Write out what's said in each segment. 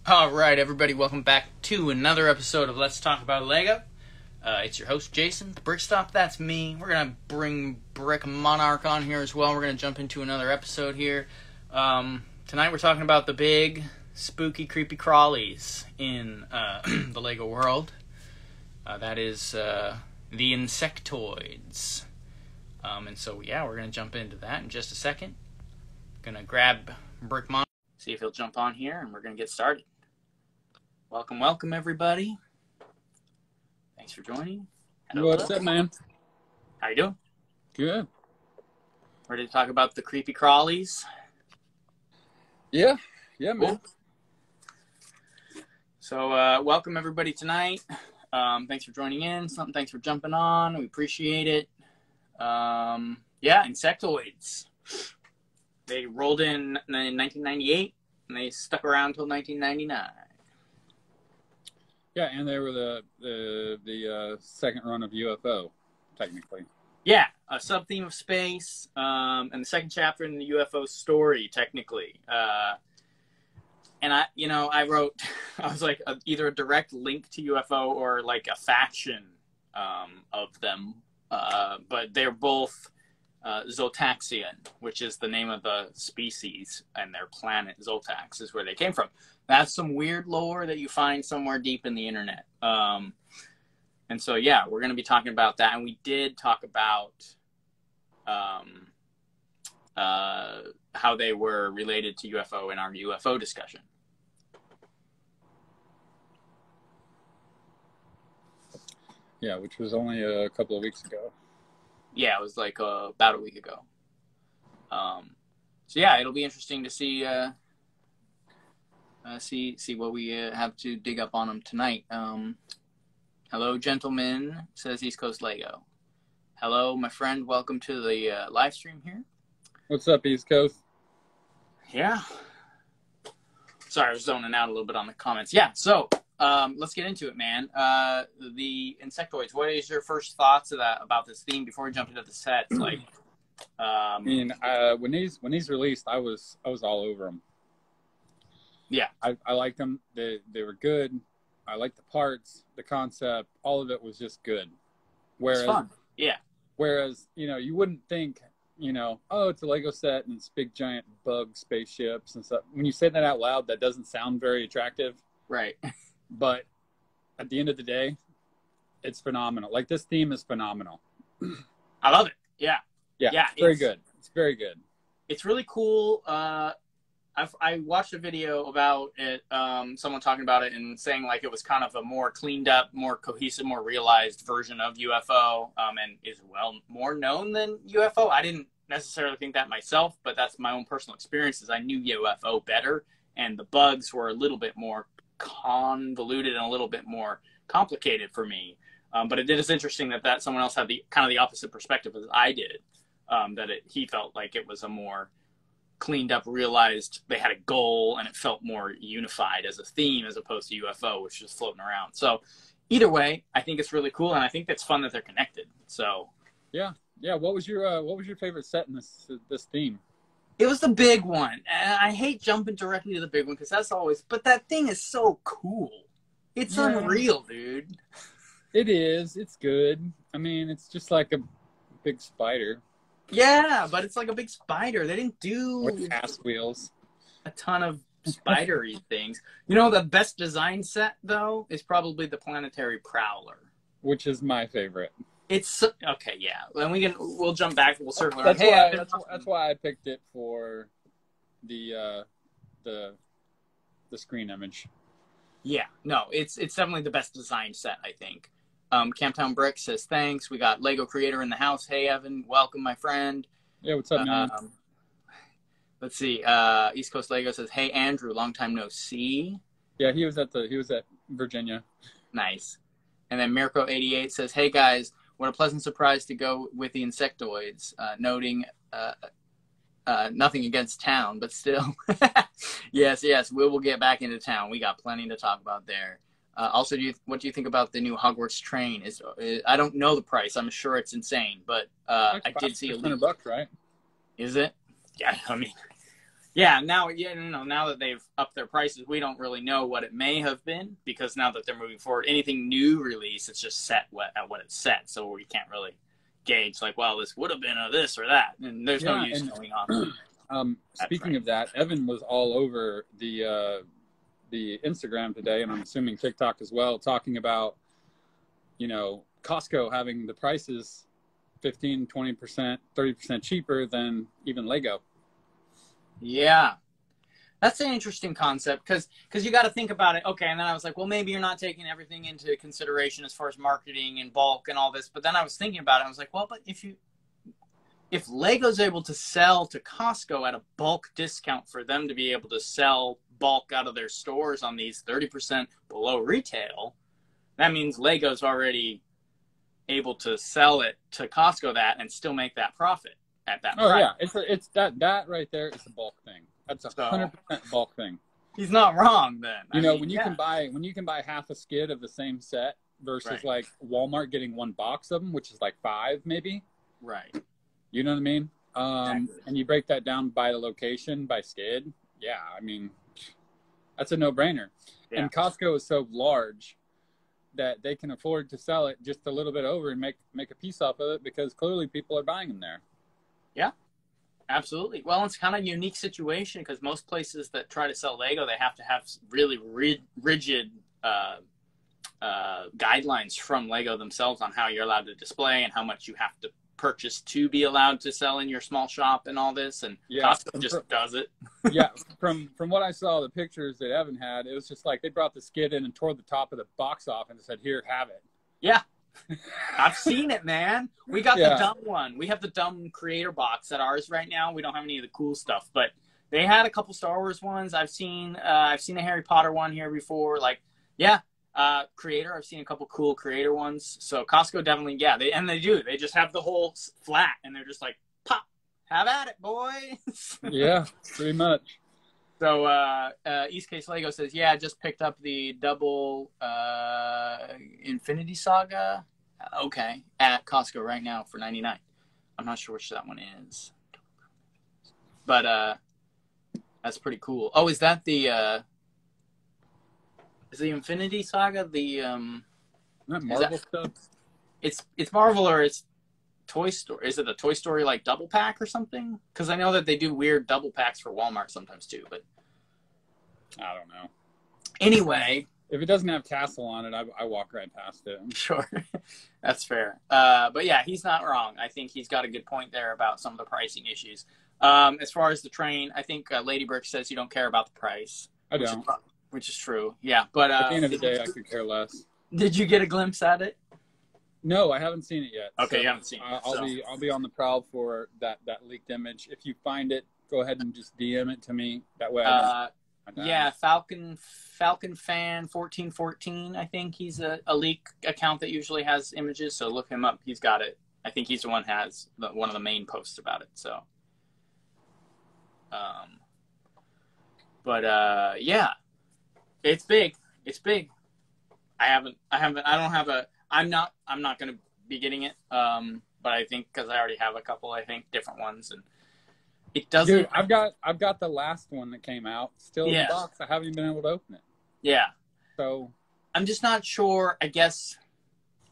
Alright, everybody, welcome back to another episode of Let's Talk About Lego. It's your host, Jason. The Brick Stop, that's me. We're going to bring Brick Monarch on here as well. We're going to jump into another episode here. Tonight we're talking about the big, spooky, creepy crawlies in the Lego world. That is the Insectoids. And so, yeah, we're going to jump into that in just a second. Going to grab Brick Monarch, see if he'll jump on here, and we're going to get started. Welcome, everybody. Thanks for joining. What's up, man? How you doing? Good. Ready to talk about the creepy crawlies? Yeah, man. Cool. So, welcome, everybody, tonight. Thanks for joining in. Thanks for jumping on. We appreciate it. Yeah, Insectoids. They rolled in 1998, and they stuck around until 1999. Yeah, and they were the second run of UFO, technically. Yeah, a sub-theme of space, and the second chapter in the UFO story, technically. And I wrote, I was like, either a direct link to UFO or like a faction of them. But they're both Zotaxian, which is the name of the species, and their planet Zotax is where they came from. That's some weird lore that you find somewhere deep in the internet. And so, yeah, we're going to be talking about that. And we did talk about how they were related to UFO in our UFO discussion. Yeah, which was only a couple of weeks ago. Yeah, it was like about a week ago. So yeah, it'll be interesting to see see what we have to dig up on them tonight. Hello, gentlemen, says East Coast Lego. Hello, my friend. Welcome to the live stream here. What's up, East Coast? Yeah. Sorry, I was zoning out a little bit on the comments. Yeah, so let's get into it, man. The Insectoids. What is your first thoughts about this theme before we jump into the sets? Like, I mean, when these released, I was all over them. Yeah, I liked them. They were good. I liked the parts, the concept. All of it was just good. Whereas, it's fun. Yeah. Whereas, you wouldn't think, oh, it's a Lego set and it's big giant bug spaceships and stuff. When you say that out loud, that doesn't sound very attractive. Right. But at the end of the day, it's phenomenal. Like, this theme is phenomenal. I love it. Yeah. Yeah. It's very good. It's very good. It's really cool. I watched a video about it, someone talking about it and saying like it was kind of a more cleaned up, more cohesive, more realized version of UFO, and is more known than UFO. I didn't necessarily think that myself, but that's my own personal experiences. I knew UFO better, and the bugs were a little bit more convoluted and a little bit more complicated for me. But it is interesting that someone else had the kind of the opposite perspective as I did. He felt like it was a more cleaned up, realized they had a goal, and it felt more unified as a theme as opposed to UFO, which is floating around. So either way, I think it's really cool, and I think it's fun that they're connected. So yeah. What was your favorite set in this theme? It was the big one, and I hate jumping directly to the big one because that's always. But that thing is so cool. It's unreal, dude. It is. It's good. I mean, it's just like a big spider. Yeah, but it's like a big spider. They didn't do with ass wheels. A ton of spidery things. The best design set though is probably the Planetary Prowler, which is my favorite. It's okay, yeah. Then we'll jump back. We'll circle around. That's why I picked it for the screen image. Yeah, no, it's definitely the best design set, I think. Camptown Brick says thanks. We got Lego Creator in the house. Hey, Evan, welcome, my friend. Yeah, what's up, man? Let's see. East Coast Lego says, hey, Andrew, long time no see. Yeah, he was at Virginia. Nice. And then Mirko88 says, hey guys, what a pleasant surprise to go with the Insectoids. Noting nothing against town, but still. Yes, we will get back into town. We got plenty to talk about there. Also, what do you think about the new Hogwarts train? I don't know the price. I'm sure it's insane, but I did see a leak. $100, right? Is it? Yeah, I mean, Yeah, now, now that they've upped their prices, we don't really know what it may have been, because now that they're moving forward, anything new release, it's just set at what it's set. So we can't really gauge like, well, this would have been a this or that. And there's no use going on. Speaking of that, Evan was all over the Instagram today, and I'm assuming TikTok as well, talking about, Costco having the prices 15, 20%, 30% cheaper than even Lego. Yeah, that's an interesting concept, because you got to think about it. Okay, and then I was like, well, maybe you're not taking everything into consideration as far as marketing and bulk and all this. But then I was thinking about it. I was like, well, but if Lego's able to sell to Costco at a bulk discount for them to be able to sell bulk out of their stores on these 30% below retail, that means Lego's already able to sell it to Costco that and still make that profit at that price. Yeah, it's that right there is a bulk thing. That's 100% bulk thing. He's not wrong then. When you can buy half a skid of the same set versus like Walmart getting one box of them, which is like 5 maybe. Right. You know what I mean? Exactly. And you break that down by the location, by skid. Yeah, that's a no-brainer. Yeah. And Costco is so large that they can afford to sell it just a little bit over and make a piece off of it, because clearly people are buying them there. Yeah, absolutely. Well, it's kind of a unique situation, because most places that try to sell Lego, they have to have really rigid guidelines from Lego themselves on how you're allowed to display and how much you have to purchase to be allowed to sell in your small shop and all this. And Costco just does it. Yeah, from what I saw, the pictures that Evan had, it was just like they brought the skid in and tore the top of the box off and said, "Here, have it." Yeah. I've seen it, man. We got the dumb one. We have the dumb creator box at ours right now. We don't have any of the cool stuff, but they had a couple Star Wars ones. I've seen a Harry Potter one here before. Creator. I've seen a couple cool creator ones. So Costco definitely, they just have the whole flat, and they're just like, pop, have at it, boys. Yeah, pretty much. So East Case Lego says, yeah, just picked up the double Infinity Saga. Okay, at Costco right now for $99. I'm not sure which that one is, but that's pretty cool. Oh, is that the Infinity Saga Not Marvel stuff? It's Marvel, or it's Toy Story. Is it the Toy Story like double pack or something? Because I know that they do weird double packs for Walmart sometimes too, but I don't know. Anyway, if it doesn't have Castle on it, I walk right past it. Sure. That's fair. But yeah, he's not wrong. I think he's got a good point there about some of the pricing issues. As far as the train, I think Lady Birch says you don't care about the price. I don't. Which is true. Yeah, but at the end of the day, I could care less. Did you get a glimpse at it? No, I haven't seen it yet. Okay, you haven't seen it. I'll be on the prowl for that leaked image. If you find it, go ahead and just DM it to me. That way. Falcon Fan 1414. I think he's a leak account that usually has images. So look him up. He's got it. I think he's the one has one of the main posts about it. So, yeah, it's big. It's big. I'm not going to be getting it. But I think because I already have a couple, different ones, and it doesn't. Dude, I've got the last one that came out still in the box. I haven't even been able to open it. Yeah. So I'm just not sure. I guess,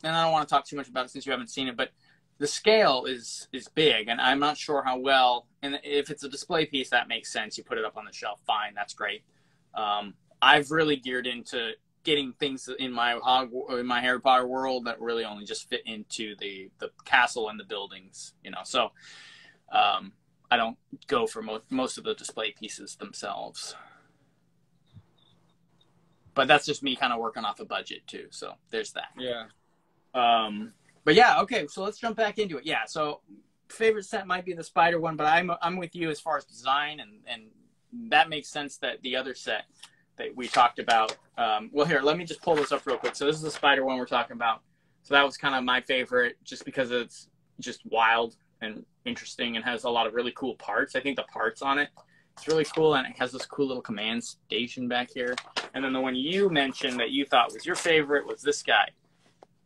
and I don't want to talk too much about it since you haven't seen it, but the scale is big, and I'm not sure how well. And if it's a display piece, that makes sense. You put it up on the shelf, fine, that's great. I've really geared into getting things in my Harry Potter world that really only just fit into the castle and the buildings, So I don't go for most of the display pieces themselves. But that's just me kind of working off a budget too. So there's that. Yeah. But yeah, okay. So let's jump back into it. Yeah. So favorite set might be the spider one, but I'm with you as far as design, and that makes sense that the other set that we talked about. Well, here, let me just pull this up real quick. So this is the spider one we're talking about. So that was kind of my favorite, just because it's just wild and interesting and has a lot of really cool parts. I think the parts on it, it's really cool, and it has this cool little command station back here. And then the one you mentioned that you thought was your favorite was this guy.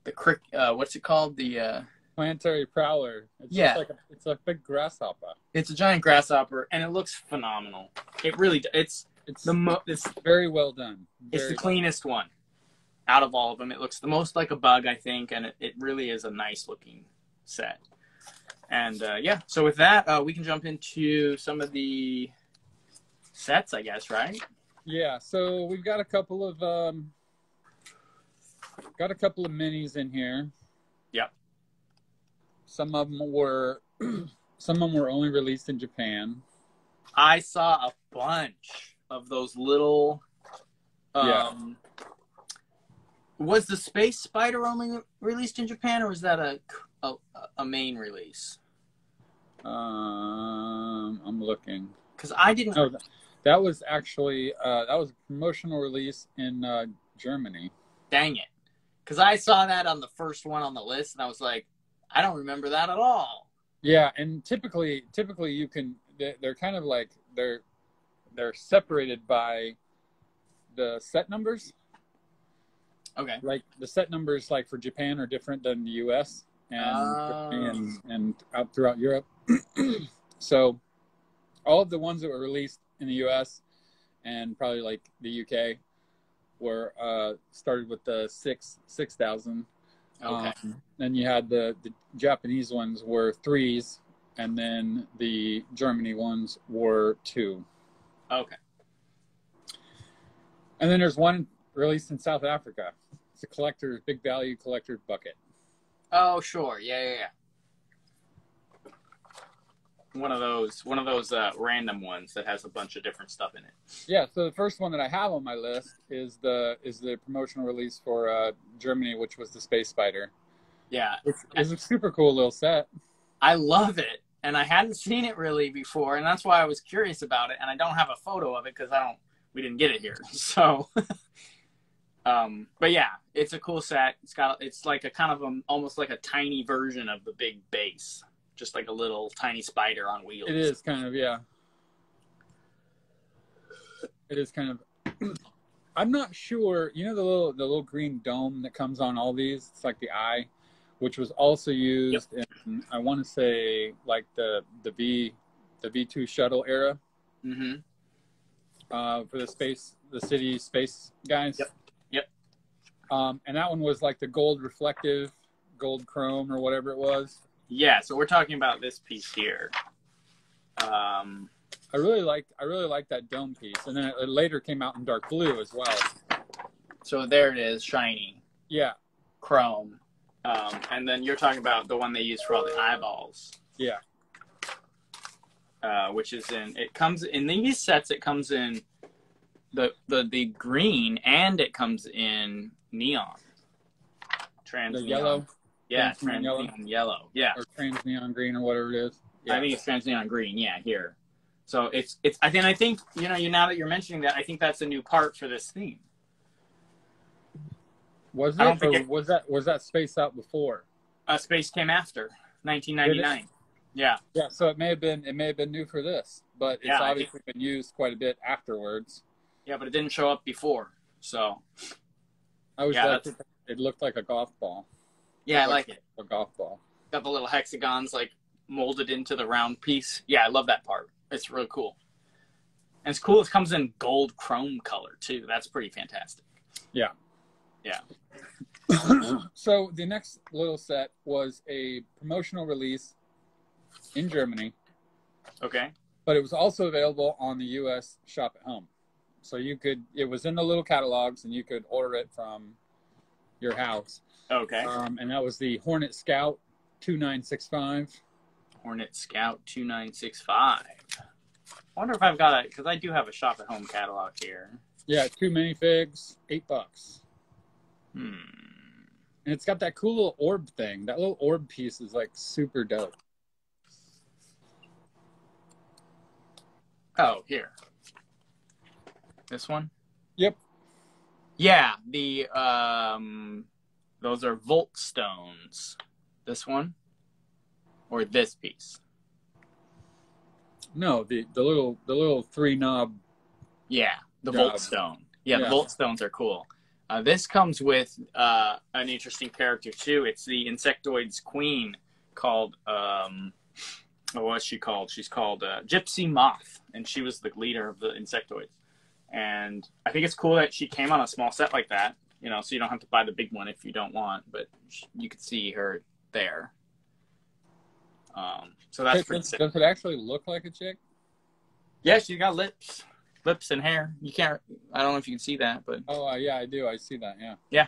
The what's it called? The Planetary Prowler. It's Yeah. just like it's a big grasshopper. It's a giant grasshopper, and it looks phenomenal. It really, it's very well done. It's the cleanest one out of all of them. It looks the most like a bug, I think, and it really is a nice looking set. And yeah, so with that, we can jump into some of the sets, I guess, right? Yeah. So we've got a couple of minis in here. Yep. Some of them were only released in Japan. I saw a bunch of those little. Was the Space Spider only released in Japan, or was that a main release? I'm looking. Because I didn't. No, that was actually that was a promotional release in Germany. Dang it! Because I saw that on the first one on the list, and I was like, I don't remember that at all. Yeah, and typically you can. They're kind of like they're separated by the set numbers. Okay. Like the set numbers, like for Japan, are different than the U.S. and out throughout Europe. So, all of the ones that were released in the U.S. and probably like the U.K. were started with the 6,000. Okay. Then you had the Japanese ones were 3s, and then the Germany ones were 2. Okay. And then there's one released in South Africa. It's a big value collector bucket. Oh, sure. Yeah. One of those random ones that has a bunch of different stuff in it. Yeah. So the first one that I have on my list is the promotional release for Germany, which was the Space Spider. Yeah. It's a super cool little set. I love it. And I hadn't seen it really before, and that's why I was curious about it. And I don't have a photo of it because we didn't get it here. So, but yeah, it's a cool set. It's like a kind of almost like a tiny version of the big base, just like a little tiny spider on wheels. It is kind of, yeah. It is kind of. I'm not sure. You know the little green dome that comes on all these. It's like the eye, which was also used in, I want to say, like the V2 shuttle era. Mm-hmm. For the city space guys. Yep. And that one was like the gold reflective, gold chrome or whatever it was. Yeah. So we're talking about this piece here. I really like that dome piece, and then it later came out in dark blue as well. So there it is, shiny. Yeah. Chrome. And then you're talking about the one they use for all the eyeballs. Yeah. Which is it comes in these sets. It comes in the green, and it comes in neon. The yellow. Yeah, trans neon yellow. Yeah. Or trans neon green or whatever it is. Yeah. I think it's trans neon green. Yeah, here. So it's. I think now that you're mentioning that, I think that's a new part for this theme. Was it? Was that Space out before? Space came after 1999. Yeah. Yeah. So it may have been new for this, but it's obviously been used quite a bit afterwards. Yeah, but it didn't show up before, so. It looked like a golf ball. Yeah, I like it. A golf ball. Got the little hexagons like molded into the round piece. Yeah, I love that part. It's really cool. And it's cool. It comes in gold chrome color too. That's pretty fantastic. Yeah. Yeah. So the next little set was a promotional release in Germany. Okay. But it was also available on the U.S. Shop at Home. So it was in the little catalogs, and you could order it from your house. Okay. And that was the Hornet Scout 2965. Hornet Scout 2965. I wonder if I've got because I do have a Shop at Home catalog here. Yeah, 2 minifigs, $8. And it's got that cool little orb thing. That little orb piece is like super dope. Oh, here. This one? Yep. Yeah, those are Volt stones. This one? Or this piece? No, the little 3-knob. Yeah, the Volt stone. Yeah, the Volt stones are cool. This comes with an interesting character too. It's the Insectoids queen, called what's she called? She's called Gypsy Moth, and she was the leader of the Insectoids. And I think it's cool that she came on a small set like that, you know, so you don't have to buy the big one if you don't want, but you could see her there. So that's pretty sick. Does it actually look like a chick? Yeah, she's got lips and hair. You can't, I don't know if you can see that, but. Oh, yeah, I do. I see that, yeah. Yeah.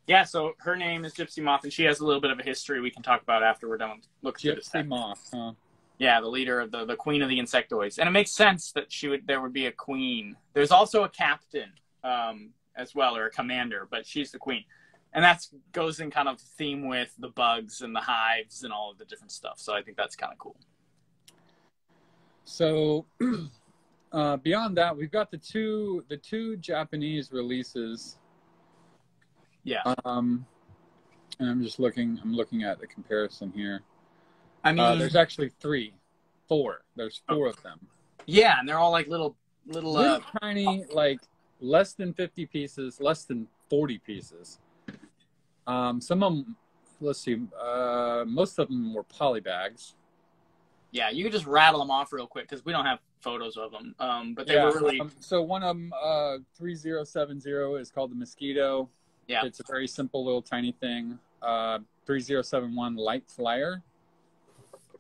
Yeah, so her name is Gypsy Moth, and she has a little bit of a history we can talk about after we're done looking through this. Gypsy Moth, huh? Yeah, the leader of the queen of the Insectoids. And it makes sense that there would be a queen. There's also a captain as well, or a commander, but she's the queen. And that goes in kind of theme with the bugs and the hives and all of the different stuff. So I think that's kind of cool. So beyond that, we've got the two Japanese releases. Yeah. And I'm looking at the comparison here. I mean, there's actually four. There's four of them. Yeah, and they're all like little tiny, like less than 50 pieces, less than 40 pieces. Some of them, let's see, most of them were polybags. Yeah, you could just rattle them off real quick because we don't have photos of them. But they were really. So one of them, 3070, is called the Mosquito. Yeah. It's a very simple little tiny thing. 3071 Light Flyer.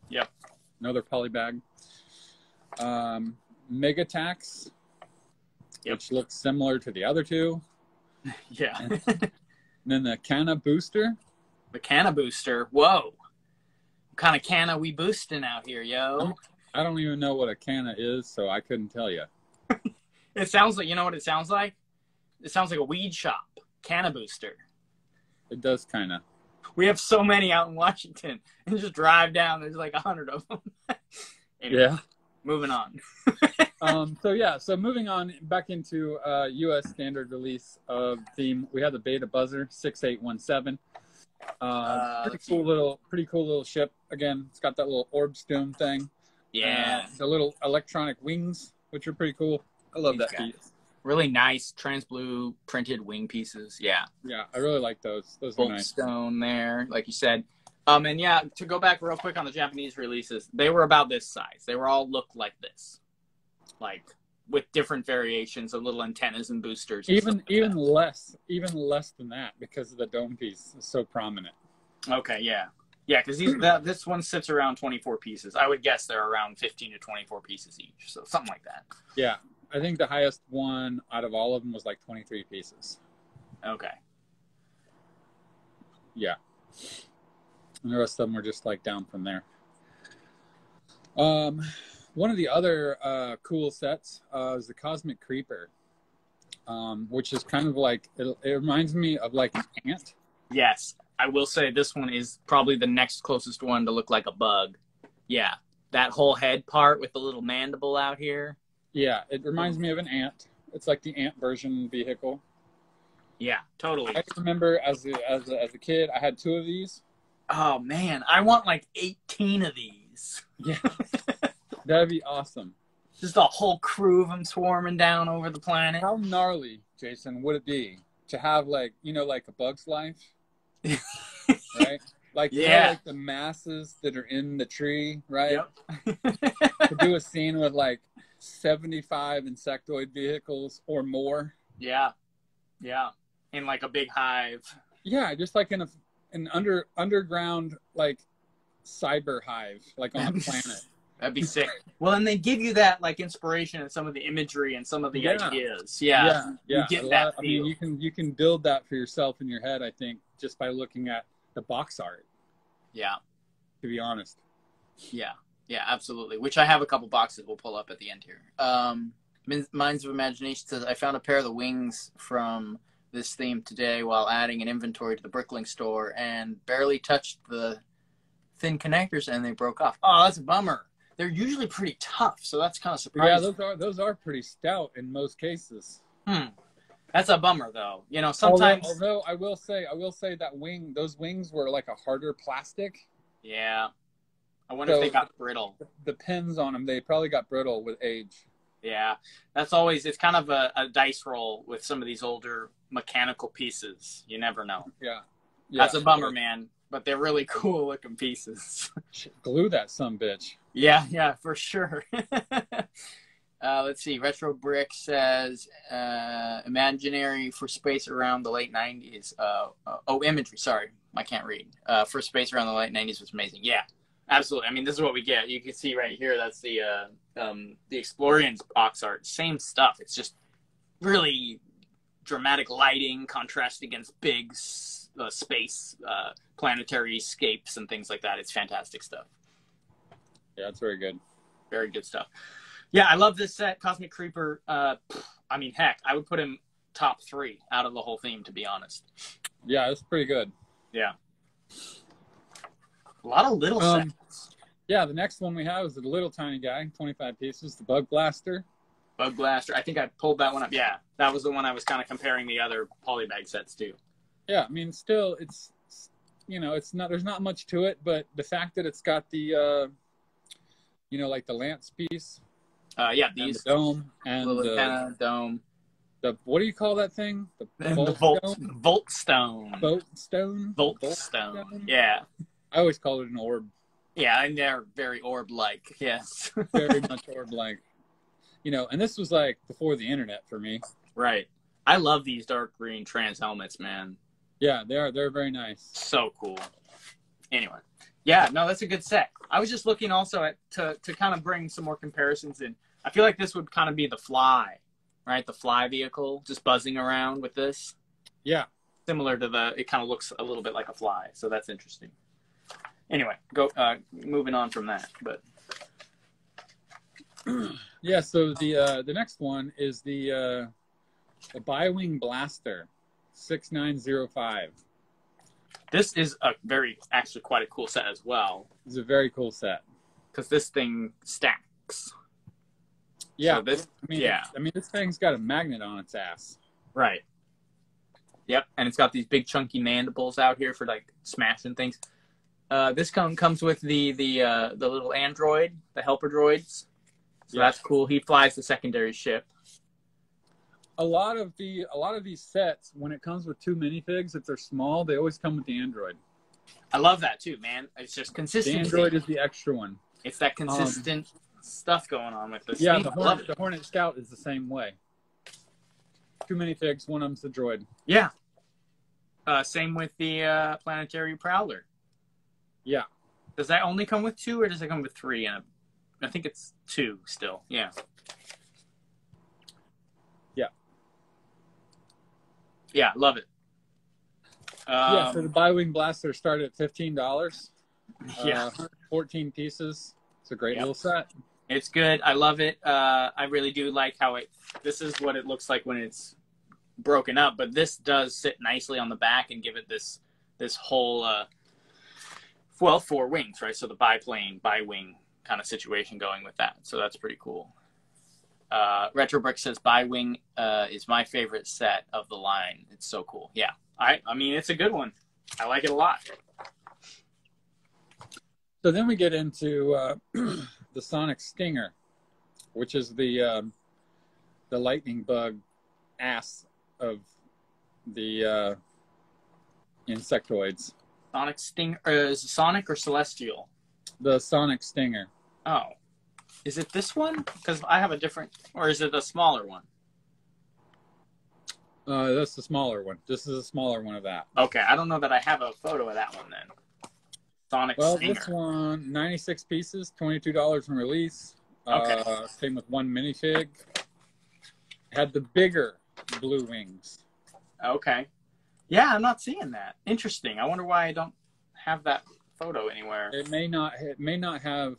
Yep. Another polybag. Megatax, which looks similar to the other two. Yeah. And then the Canna Booster. The Canna Booster. Whoa. What kind of canna we boosting out here, yo? I don't even know what a canna is, so I couldn't tell you. It sounds like, you know what it sounds like? It sounds like a weed shop. Canna Booster. It does kind of. We have so many out in Washington. And just drive down, there's like 100 of them. Anyway, yeah. Moving on. So moving on back into U.S. standard release of theme. We have the Beta Buzzer 6817. Pretty cool little ship. Again, it's got that little orb stone thing. Yeah. The little electronic wings, which are pretty cool. I love that piece. Really nice trans blue printed wing pieces. Yeah. Yeah, I really like those. Those are nice. Stone there, like you said. And yeah, to go back real quick on the Japanese releases, they were about this size. They were all looked like this, like with different variations of little antennas and boosters. And even less than that because of the dome piece is so prominent. Okay, yeah, because this one sits around 24 pieces. I would guess they're around 15 to 24 pieces each, so something like that. Yeah, I think the highest one out of all of them was like 23 pieces. Okay. Yeah. And the rest of them were just like down from there. One of the other cool sets is the Cosmic Creeper, which is kind of like, it reminds me of like an ant. Yes, I will say this one is probably the next closest one to look like a bug. Yeah, that whole head part with the little mandible out here. Yeah, it reminds me of an ant. It's like the ant version vehicle. Yeah, totally. I remember as a kid, I had 2 of these. Oh, man. I want like 18 of these. Yeah. That'd be awesome. Just a whole crew of them swarming down over the planet. How gnarly, Jason, would it be to have like, like a Bug's Life? Right? Like, like the masses that are in the tree, right? Yep. To do a scene with like 75 insectoid vehicles or more. Yeah. Yeah. In like a big hive. Yeah, just like in an underground like cyber hive, like on a planet. That'd be sick. Well, and they give you that like inspiration and some of the imagery and some of the ideas. Yeah. You get that feel. I mean, you can build that for yourself in your head, I think, just by looking at the box art. Yeah. To be honest. Yeah. Yeah, absolutely. Which I have a couple boxes we'll pull up at the end here. Minds of Imagination says, I found a pair of the wings from this theme today while adding an inventory to the Brickling store and barely touched the thin connectors and they broke off. Oh, that's a bummer. They're usually pretty tough, so that's kind of surprising. Yeah, those are pretty stout in most cases. That's a bummer, though. Sometimes. Although I will say that those wings were like a harder plastic. Yeah. I wonder if they got brittle. The pins on them, they probably got brittle with age. Yeah, it's kind of a dice roll with some of these older mechanical pieces. You never know. Yeah. That's a bummer, man. but they're really cool looking pieces. Glue that sumbitch. Yeah, for sure. Let's see. Retro Brick says, imaginary for space around the late 90s. Imagery. Sorry. I can't read. For space around the late 90s was amazing. Yeah, absolutely. I mean, this is what we get. You can see right here. That's the Explorians box art. Same stuff. It's just really dramatic lighting, contrast against big space, planetary scapes and things like that. It's fantastic stuff. Yeah, it's very good. Very good stuff. Yeah, I love this set. Cosmic Creeper, I mean, heck, I would put him top 3 out of the whole theme, to be honest. Yeah, it's pretty good. Yeah. A lot of little sets. Yeah, the next one we have is the little tiny guy, 25 pieces, the Bug Blaster. Bug Blaster. I think I pulled that one up. Yeah, that was the one I was kind of comparing the other polybag sets to. Yeah, I mean, still, it's, it's not, there's not much to it, but the fact that it's got the, like the lance piece. Yeah, these. The dome. And the dome. What do you call that thing? The Volt Stone. Volt Stone. Yeah. I always call it an orb. Yeah, and they're very orb-like, yes. Very much orb-like. And this was like before the internet for me. Right. I love these dark green trans helmets, man. Yeah, they're very nice. So cool. Anyway. Yeah, no, that's a good set. I was just looking also at to kind of bring some more comparisons in. I feel like this would kind of be the Fly, right? The Fly vehicle, just buzzing around with this. Yeah. Similar to it kind of looks a little bit like a Fly, so that's interesting. Anyway, moving on from that, but yeah. So the next one is the Buywing Blaster, 6905. This is actually quite a cool set as well. It's a very cool set because this thing stacks. Yeah, so this thing's got a magnet on its ass. Right. Yep, and it's got these big chunky mandibles out here for like smashing things. This comes with the little android, the helper droids. So that's cool. He flies the secondary ship. A lot of these sets, when it comes with 2 minifigs, if they're small, they always come with the android. I love that too, man. It's just consistency. The android is the extra one. It's that consistent stuff going on with this. Yeah, the Hornet Scout is the same way. 2 minifigs, one of them's the droid. Yeah. Same with the Planetary Prowler. Yeah. Does that only come with 2, or does it come with 3? I think it's 2 still. Yeah. Yeah, love it. So the Buywing Blaster started at $15. Yeah. 14 pieces. It's a great little set. It's good. I love it. I really do like how this is what it looks like when it's broken up, but this does sit nicely on the back and give it this whole, 4 wings, right? So the biplane, bi-wing kind of situation going with that. So that's pretty cool. Retro Brick says Buywing is my favorite set of the line. It's so cool. Yeah, I mean, it's a good one. I like it a lot. So then we get into the Sonic Stinger, which is the lightning bug ass of the Insectoids. Sonic Stinger. Is it Sonic or Celestial? The Sonic Stinger. Oh. Is it this one? Because I have a different... Or is it a smaller one? That's the smaller one. This is a smaller one of that. Okay, I don't know that I have a photo of that one then. Sonic Stinger. This one, 96 pieces, $22 from release. Okay. Came with 1 minifig. Had the bigger blue wings. Okay. Yeah, I'm not seeing that. Interesting. I wonder why I don't have that photo anywhere. It may not have...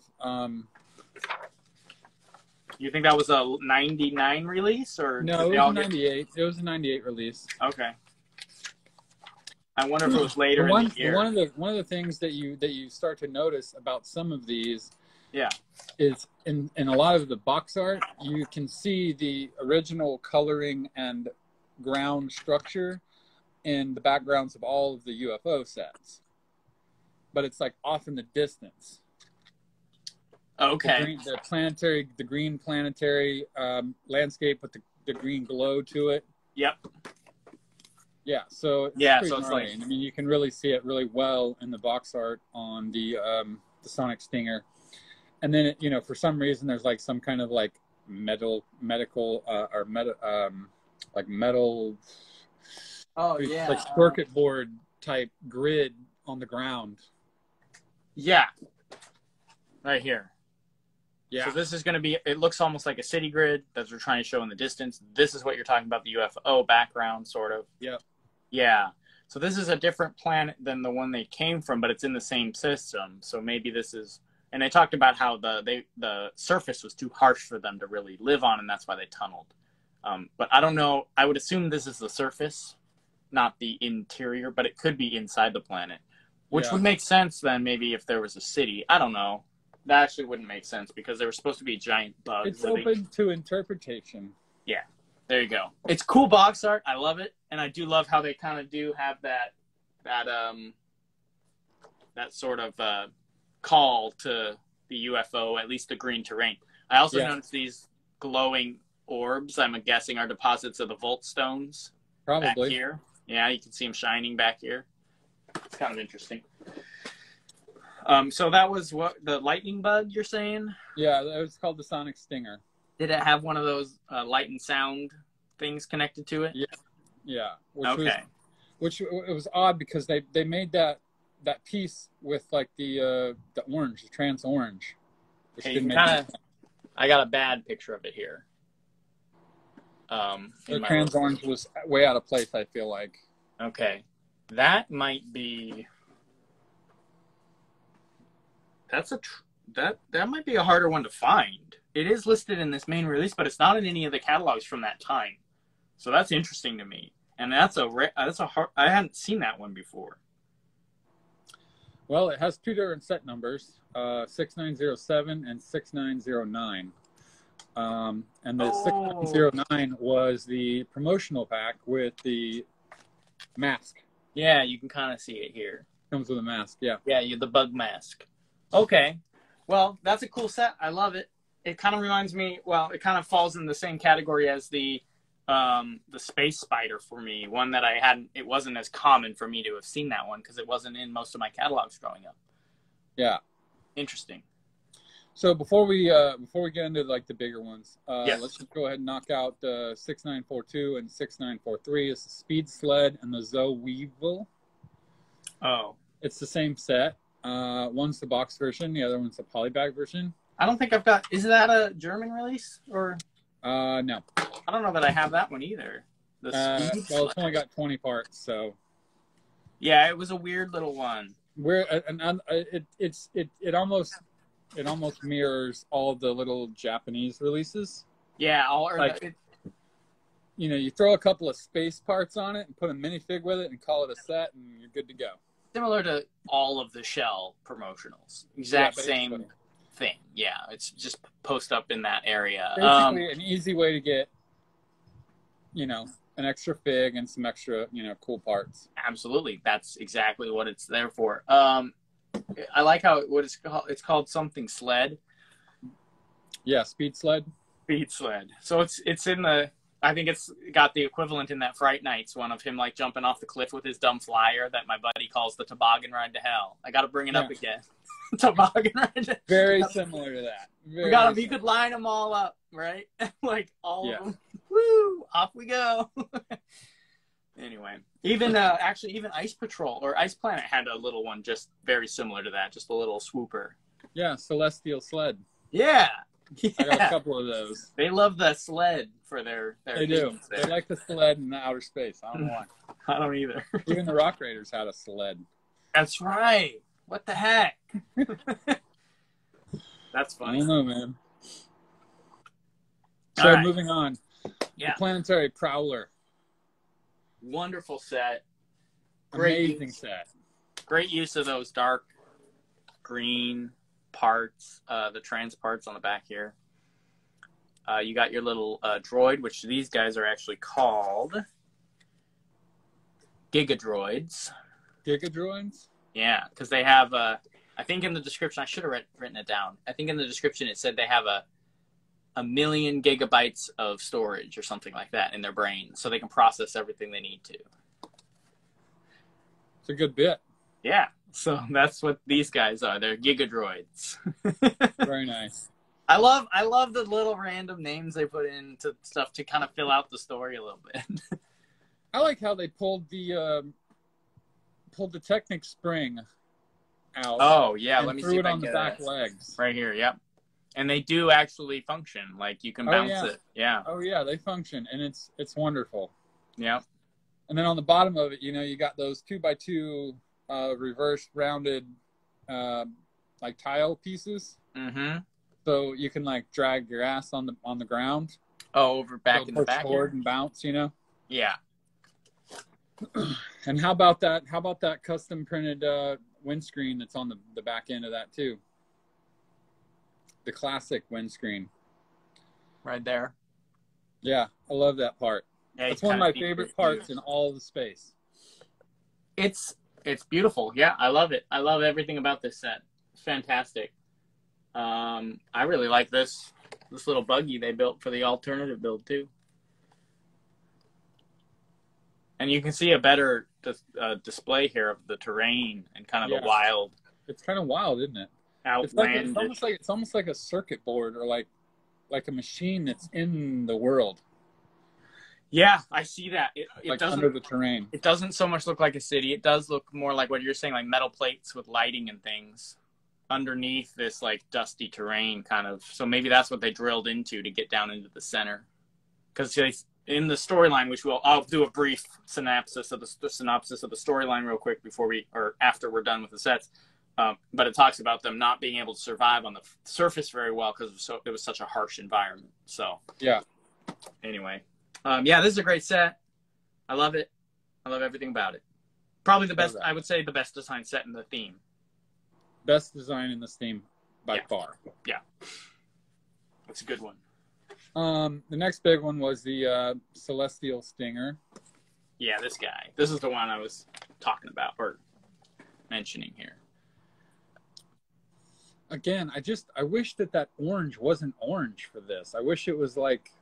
You think that was a 99 release, or no? It was a 98. It was a 98 release. Okay. I wonder if it was later in the year. One of the things that you start to notice about some of these, yeah, is in a lot of the box art, you can see the original coloring and ground structure in the backgrounds of all of the UFO sets, but it's like off in the distance. Okay. The green planetary landscape with the green glow to it. Yep. Yeah, so it's Yeah, pretty so it's gnarly. like, I mean, you can really see it really well in the box art on the Sonic Stinger. And then, you know, for some reason, there's like some kind of like medical or like metal, oh yeah, like circuit board type grid on the ground. yeah, right here. Yeah. So this is going to be, it looks almost like a city grid that we're trying to show in the distance. This is what you're talking about, the UFO background, sort of. Yeah. Yeah. So this is a different planet than the one they came from, but it's in the same system. So maybe this is, and they talked about how the surface was too harsh for them to really live on, and that's why they tunneled. But I don't know. I would assume this is the surface, not the interior, but it could be inside the planet, which would make sense then maybe if there was a city. I don't know. That actually wouldn't make sense because they were supposed to be giant bugs. It's open to interpretation. Yeah, there you go. It's cool box art. I love it, and I do love how they kind of do have that sort of call to the UFO, at least the green terrain. I also noticed these glowing orbs. I'm guessing are deposits of the Volt stones. Probably. Back here. Yeah, you can see them shining back here. It's kind of interesting. So that was what the lightning bug you're saying? Yeah, that was called the Sonic Stinger. Did it have one of those light and sound things connected to it? Yeah, yeah. Which it was odd because they made that piece with like the orange, the trans orange. Which Hey, didn't make I got a bad picture of it here. The trans orange was way out of place, I feel like. Okay, that might be. That might be a harder one to find. It is listed in this main release, but it's not in any of the catalogs from that time. So that's interesting to me, and that's a hard. I hadn't seen that one before. Well, it has two different set numbers, 6907 and 6909. And the 6909 was the promotional pack with the mask. Yeah, you can kind of see it here. Comes with a mask, yeah. Yeah, the bug mask. Okay. Well, that's a cool set. I love it. It kind of reminds me, well, it kind of falls in the same category as the space spider for me. One that it wasn't as common for me to have seen that one because it wasn't in most of my catalogs growing up. Yeah. Interesting. So before we get into like the bigger ones, let's just go ahead and knock out the 6942 and 6943. It's the Speed Sled and the Zoe Weevil. Oh. It's the same set. One's the box version, the other one's the polybag version. I don't think I've got. Is that a German release or? No. I don't know that I have that one either. Well, it's only got 20 parts, so. Yeah, it was a weird little one. It almost mirrors all the little Japanese releases. Yeah, you throw a couple of space parts on it and put a minifig with it and call it a set, and you're good to go. Similar to all of the Shell promotionals. Exact same thing. Yeah, it's just post up in that area. Basically, an easy way to get, an extra fig and some extra, cool parts. Absolutely. That's exactly what it's there for. I like how it's called something sled. Yeah, Speed Sled. Speed Sled. So it's in the, I think it's got the equivalent in that Fright Nights one of him like jumping off the cliff with his dumb flyer that my buddy calls the toboggan ride to hell. I got to bring it up again. Toboggan ride. Very similar to that. You could line them all up, right? Like all of them. Woo! Off we go. Anyway, even Ice Patrol or Ice Planet had a little one just very similar to that, just a little swooper. Yeah, Celestial Sled. Yeah. I got a couple of those. They love the sled for their They do. They like the sled in the outer space. I don't know why. I don't either. Even the Rock Raiders had a sled. That's right. What the heck? That's funny. I don't know, man. So moving on. Yeah. The Planetary Prowler. Wonderful set. Amazing set. Great use of those dark green parts, the trans parts on the back here. You got your little droid, which these guys are actually called Gigadroids. Gigadroids? Yeah, because they have, I think in the description, I should have written it down. I think in the description it said they have a million gigabytes of storage or something like that in their brain, so they can process everything they need to. It's a good bit. Yeah. So that's what these guys are. They're Gigadroids. Very nice. I love the little random names they put into stuff to kind of fill out the story a little bit. I like how they pulled the Technic spring out. Oh yeah, and let me threw see it if I on can the get back legs. right here. Yep, and they do actually function. Like you can bounce it. Yeah. Oh yeah, they function, and it's wonderful. Yeah. And then on the bottom of it, you got those 2x2 reverse rounded like tile pieces. Mm-hmm. So you can like drag your ass on the ground. Oh, over back in the back forward and bounce, Yeah. And how about that custom printed windscreen that's on the back end of that too? The classic windscreen. Right there. Yeah, I love that part. Yeah, it's one of my favorite parts in all the space. It's beautiful. Yeah, I love it. I love everything about this set. It's fantastic. I really like this little buggy they built for the alternative build too. And you can see a better display here of the terrain and kind of a wild. It's kind of wild, isn't it? Outlandish. It's almost like a circuit board or like a machine that's in the world. Yeah, I see that. It like doesn't under the terrain. It doesn't so much look like a city. It does look more like what you're saying, like metal plates with lighting and things underneath this like dusty terrain kind of. So maybe that's what they drilled into to get down into the center. Because in the storyline, I'll do a brief synopsis of the storyline real quick after we're done with the sets. But it talks about them not being able to survive on the surface very well because it was such a harsh environment. So yeah. Anyway, this is a great set. I love it. I love everything about it. Probably the best. I would say the best design set in the theme. Best design in this theme by far. Yeah, it's a good one. The next big one was the Celestial Stinger. Yeah, this guy. This is the one I was talking about or mentioning here. Again, I wish that orange wasn't orange for this. I wish it was like.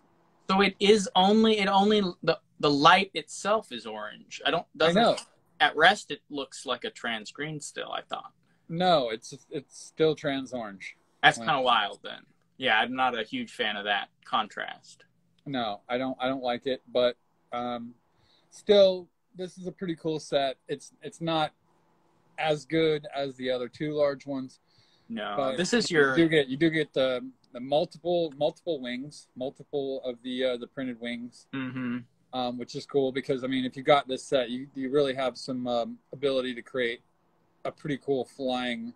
So it is only the light itself is orange. I know. At rest it looks like a trans green still, I thought. No, it's still trans orange. That's kind of wild then. Yeah, I'm not a huge fan of that contrast. No, I don't like it, but still this is a pretty cool set. It's not as good as the other two large ones. No, but this is you do get the multiple wings, multiple of the printed wings, which is cool because I mean, if you got this set, you really have some ability to create a pretty cool flying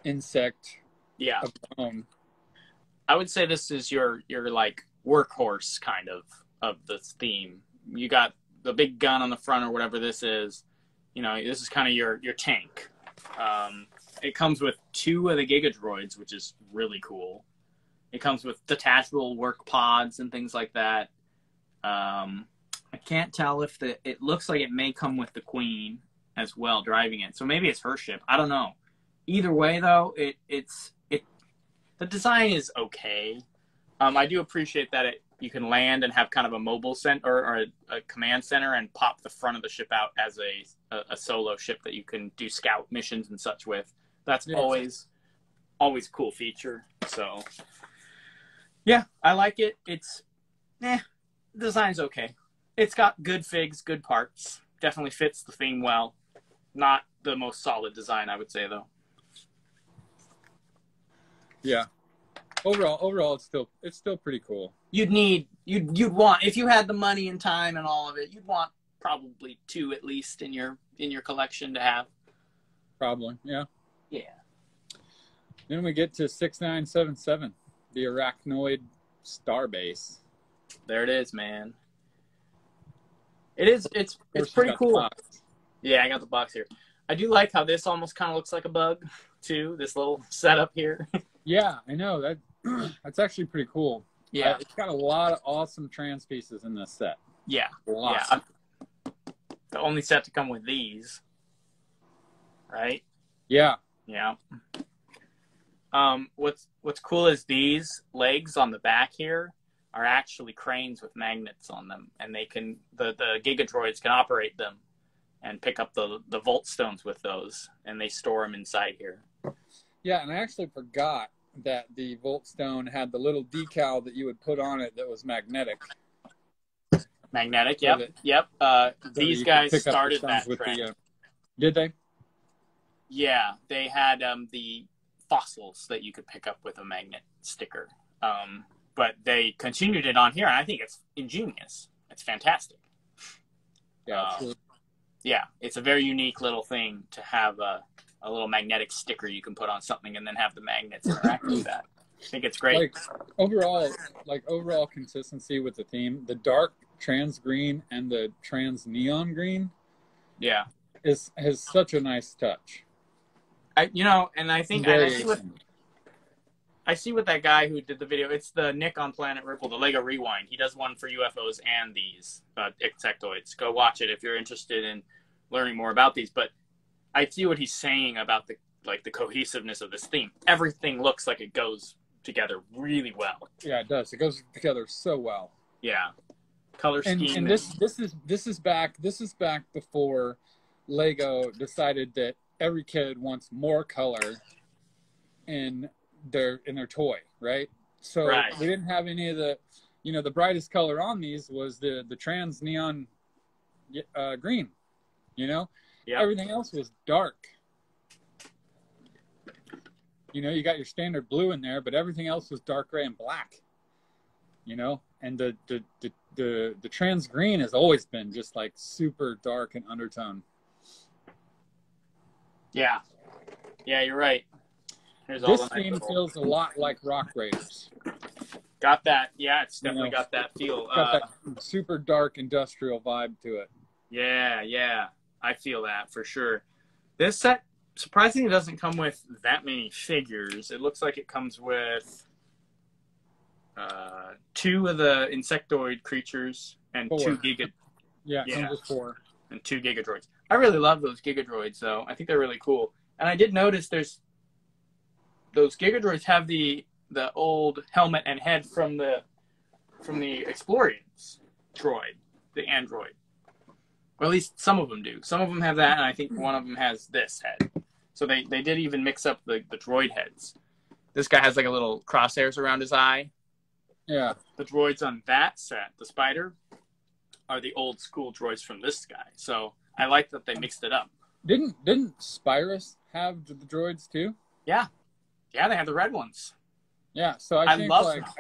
insect. Yeah, of your own. I would say this is your like workhorse kind of this theme. You got the big gun on the front or whatever this is. This is kind of your tank. It comes with 2 of the Gigadroids, which is really cool. It comes with detachable work pods and things like that. I can't tell if it looks like it may come with the Queen as well, driving it. So maybe it's her ship. I don't know. Either way, though, the design is okay. I do appreciate that you can land and have kind of a mobile center or a command center and pop the front of the ship out as a solo ship that you can do scout missions and such with. That's always a cool feature. So, yeah, I like it. Design's okay. It's got good figs, good parts. Definitely fits the theme well. Not the most solid design, I would say, though. Yeah. Overall, it's still pretty cool. You'd want, if you had the money and time and all of it, you'd want probably 2 at least in your collection to have. Probably, yeah. Yeah. Then we get to 6977, the Arachnoid Starbase. There it is, man. It's pretty cool. Yeah, I got the box here. I do like how this almost kind of looks like a bug, too. This little setup here. Yeah, I know that's actually pretty cool. Yeah, it's got a lot of awesome trans pieces in this set. Yeah, lots. Yeah. The only set to come with these, right? Yeah, yeah. What's cool is these legs on the back here are actually cranes with magnets on them, and the Gigadroids can operate them. and pick up the Volt Stones with those, and they store them inside here. Yeah, and I actually forgot that the Volt Stone had the little decal that you would put on it that was magnetic. Magnetic, So yep. These guys started that trend. Did they? Yeah, they had the fossils that you could pick up with a magnet sticker. But they continued it on here, and I think it's ingenious. It's fantastic. Yeah, yeah, it's a very unique little thing to have a little magnetic sticker you can put on something and then have the magnets interact with that. I think it's great. Overall consistency with the theme, the dark trans green and the trans neon green, has such a nice touch. I see what that guy who did the video. It's the Nick on Planet Ripple, the Lego Rewind. He does one for UFOs and these insectoids. Go watch it if you're interested in learning more about these. But I see what he's saying about the cohesiveness of this theme. Everything looks like it goes together really well. Yeah, it does. It goes together so well. Yeah, color scheme. And this is back before Lego decided that every kid wants more color in their toy, right? So they didn't have any of the, the brightest color on these was the trans neon green. Everything else was dark. You got your standard blue in there, but everything else was dark gray and black. And the trans green has always been just like super dark and undertone. Yeah, you're right. This theme feels a lot like Rock Raiders. Got that. Yeah, it's definitely got that feel. Got that super dark industrial vibe to it. Yeah. I feel that for sure. This set surprisingly doesn't come with that many figures. It looks like it comes with 2 of the insectoid creatures and 4. 2 giga. Yeah, comes with 4. And 2 gigadroids. I really love those gigadroids, though. I think they're really cool. And I did notice those gigadroids have the old helmet and head from the Explorians droid, the android. Or at least some of them do. Some of them have that, and I think one of them has this head. So they did even mix up the droid heads. This guy has like a little crosshairs around his eye. Yeah. The droids on that set, the spider, are the old school droids from this guy. So I like that they mixed it up. Didn't Spyrus have the droids too? Yeah, they have the red ones. Yeah, so I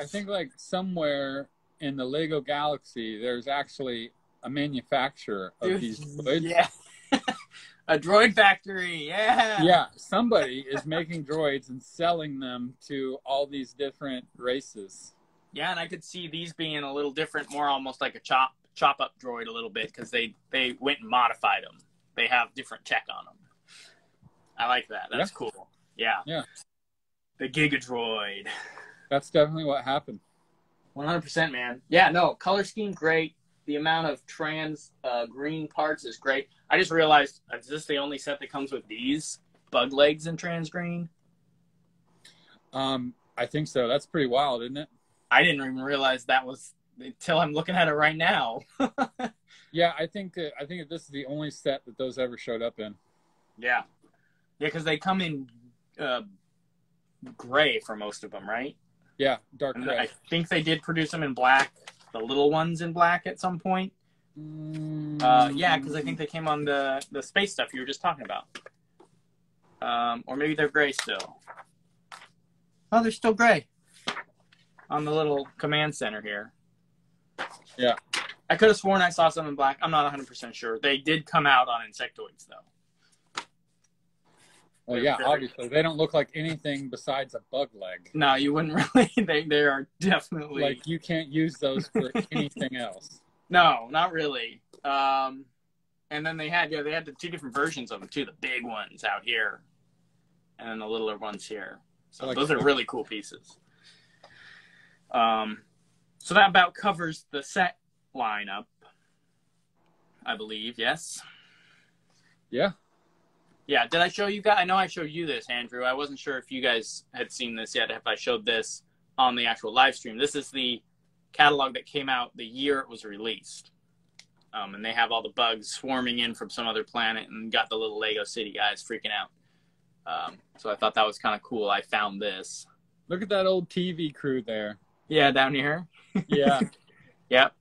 think somewhere in the Lego galaxy, there's actually a manufacturer of these droids. Yeah, a droid factory. Yeah, somebody is making droids and selling them to all these different races. Yeah, and I could see these being a little different, more almost like a chop up droid a little bit, because they went and modified them. They have different tech on them. I like that. That's cool. Yeah. The Giga Droid. That's definitely what happened. 100%, man. Yeah, no, color scheme, great. The amount of trans green parts is great. I just realized, is this the only set that comes with these bug legs in trans green? I think so. That's pretty wild, isn't it? I didn't even realize that was until I'm looking at it right now. Yeah, I think that this is the only set that those ever showed up in. Yeah, because they come in gray for most of them, right? Yeah, dark gray. I think they did produce them in black, the little ones in black at some point. Yeah, because I think they came on the space stuff you were just talking about. Or maybe they're gray still. Oh, they're still gray on the little command center here. Yeah. I could have sworn I saw some in black. I'm not 100% sure. They did come out on Insectoids, though. Well, yeah, obviously. They don't look like anything besides a bug leg. No, you wouldn't really. They are definitely... Like, you can't use those for anything else. No, not really. And then they had the 2 different versions of them, too. The big ones out here. And then the littler ones here. So those are really cool pieces. So that about covers the set lineup, I believe. Yes. Yeah. Yeah. Did I show you guys? I know I showed you this, Andrew. I wasn't sure if you guys had seen this yet. If I showed this on the actual live stream, this is the catalog that came out the year it was released. And they have all the bugs swarming in from some other planet, and got the little Lego City guys freaking out. So I thought that was kind of cool. I found this. Look at that old TV crew there. Yeah, down here. Yeah. Yep.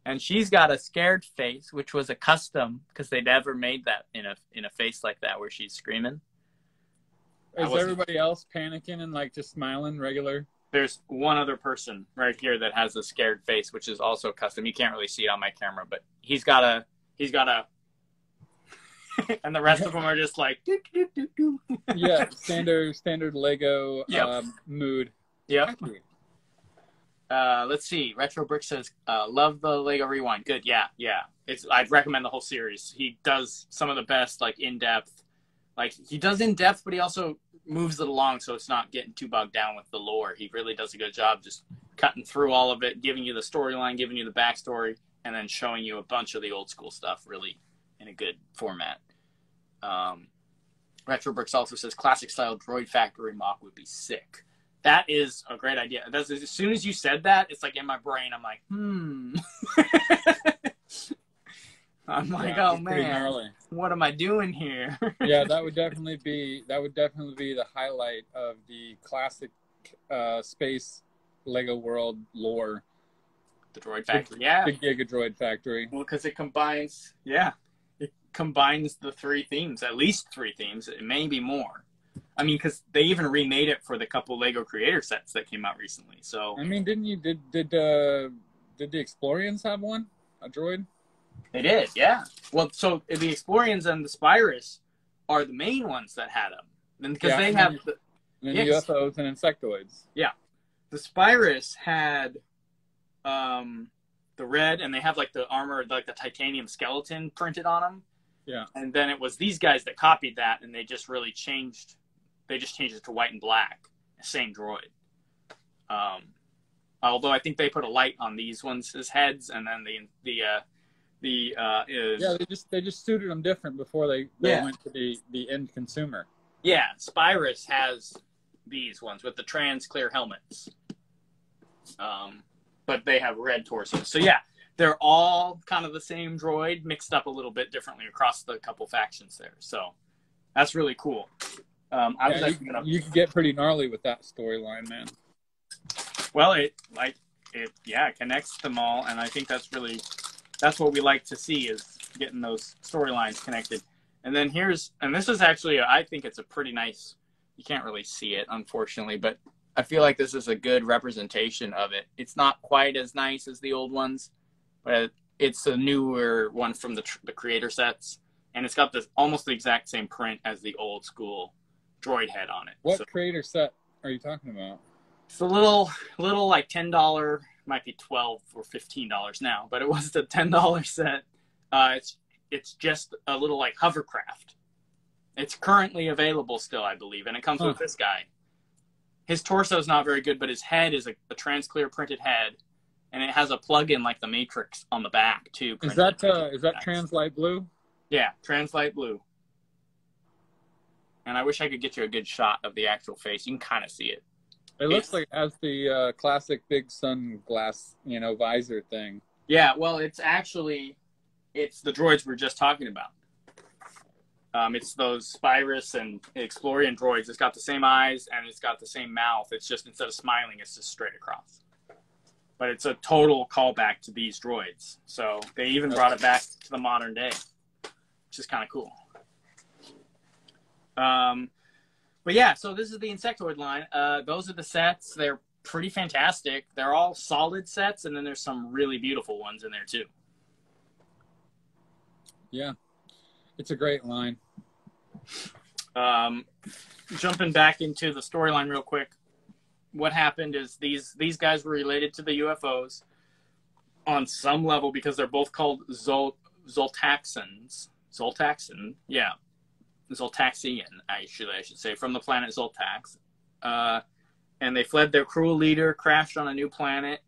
And she's got a scared face, which was a custom because they never made that in a face like that where she's screaming. Is everybody else panicking and like just smiling regular? There's one other person right here that has a scared face, which is also custom. You can't really see it on my camera, but he's got a, and the rest of them are just like, doo, doo, doo, doo. Yeah, standard Lego mood. Yep. Let's see. Retro Brick says, love the Lego Rewind. Good. Yeah. I'd recommend the whole series. He does some of the best, like, in-depth. Like, he does in-depth, but he also moves it along so it's not getting too bogged down with the lore. He really does a good job just cutting through all of it, giving you the storyline, giving you the backstory, and then showing you a bunch of the old school stuff really in a good format. Retro Bricks also says, classic-style Droid Factory mock would be sick. That is a great idea. As soon as you said that, it's like in my brain, I'm like, I'm like, oh man, what am I doing here? Yeah, that would definitely be the highlight of the classic space Lego World lore. The Droid Factory, the Giga Droid Factory. Well, because it combines, the three themes, at least three themes. It may be more. I mean, because they even remade it for the couple Lego Creator sets that came out recently. So I mean, did the Explorians have one? A droid? They did, yeah. Well, so the Explorians and the Spirus are the main ones that had them, and because they have the UFOs and Insectoids. Yeah, the Spirus had the red, and they have like the armor, like the titanium skeleton printed on them. Yeah, and then it was these guys that copied that, and they just really changed. They just changed it to white and black. Same droid. Although I think they put a light on these ones as heads, and then they just suited them different before they went to the end consumer. Yeah, Spirus has these ones with the trans clear helmets. But they have red torsos. So yeah, they're all kind of the same droid, mixed up a little bit differently across the couple factions there. So that's really cool. You could get pretty gnarly with that storyline, man. Well, it connects them all, and I think that's what we like to see, is getting those storylines connected. And then this is actually, I think it's a pretty nice, you can't really see it, unfortunately, but I feel like this is a good representation of it. It's not quite as nice as the old ones, but it's a newer one from the creator sets, and it's got this almost the exact same print as the old school droid head on it. What creator set are you talking about? It's a little like $10, might be $12 or $15 now, but it was the $10 set. It's just a little like hovercraft. It's currently available still, I believe, and it comes with this guy. His torso is not very good, but his head is a transclear printed head, and it has a plug-in like the Matrix on the back too. Is that Translight Blue? Yeah, Translight Blue. And I wish I could get you a good shot of the actual face. You can kind of see it. It looks like it has the classic big sunglass, visor thing. Yeah, well, it's the droids we were just talking about. It's those Spirus and Explorian droids. It's got the same eyes and it's got the same mouth. It's just, instead of smiling, it's just straight across. But it's a total callback to these droids. So they even brought it back to the modern day, which is kind of cool. But yeah, so this is the Insectoid line. Those are the sets. They're pretty fantastic. They're all solid sets, and then there's some really beautiful ones in there too. Yeah, it's a great line. Jumping back into the storyline real quick, what happened is these guys were related to the UFOs on some level because they're both called Zoltaxans. Zoltaxan, yeah. Zoltaxian, I should say, from the planet Zoltax. And they fled their cruel leader, crashed on a new planet.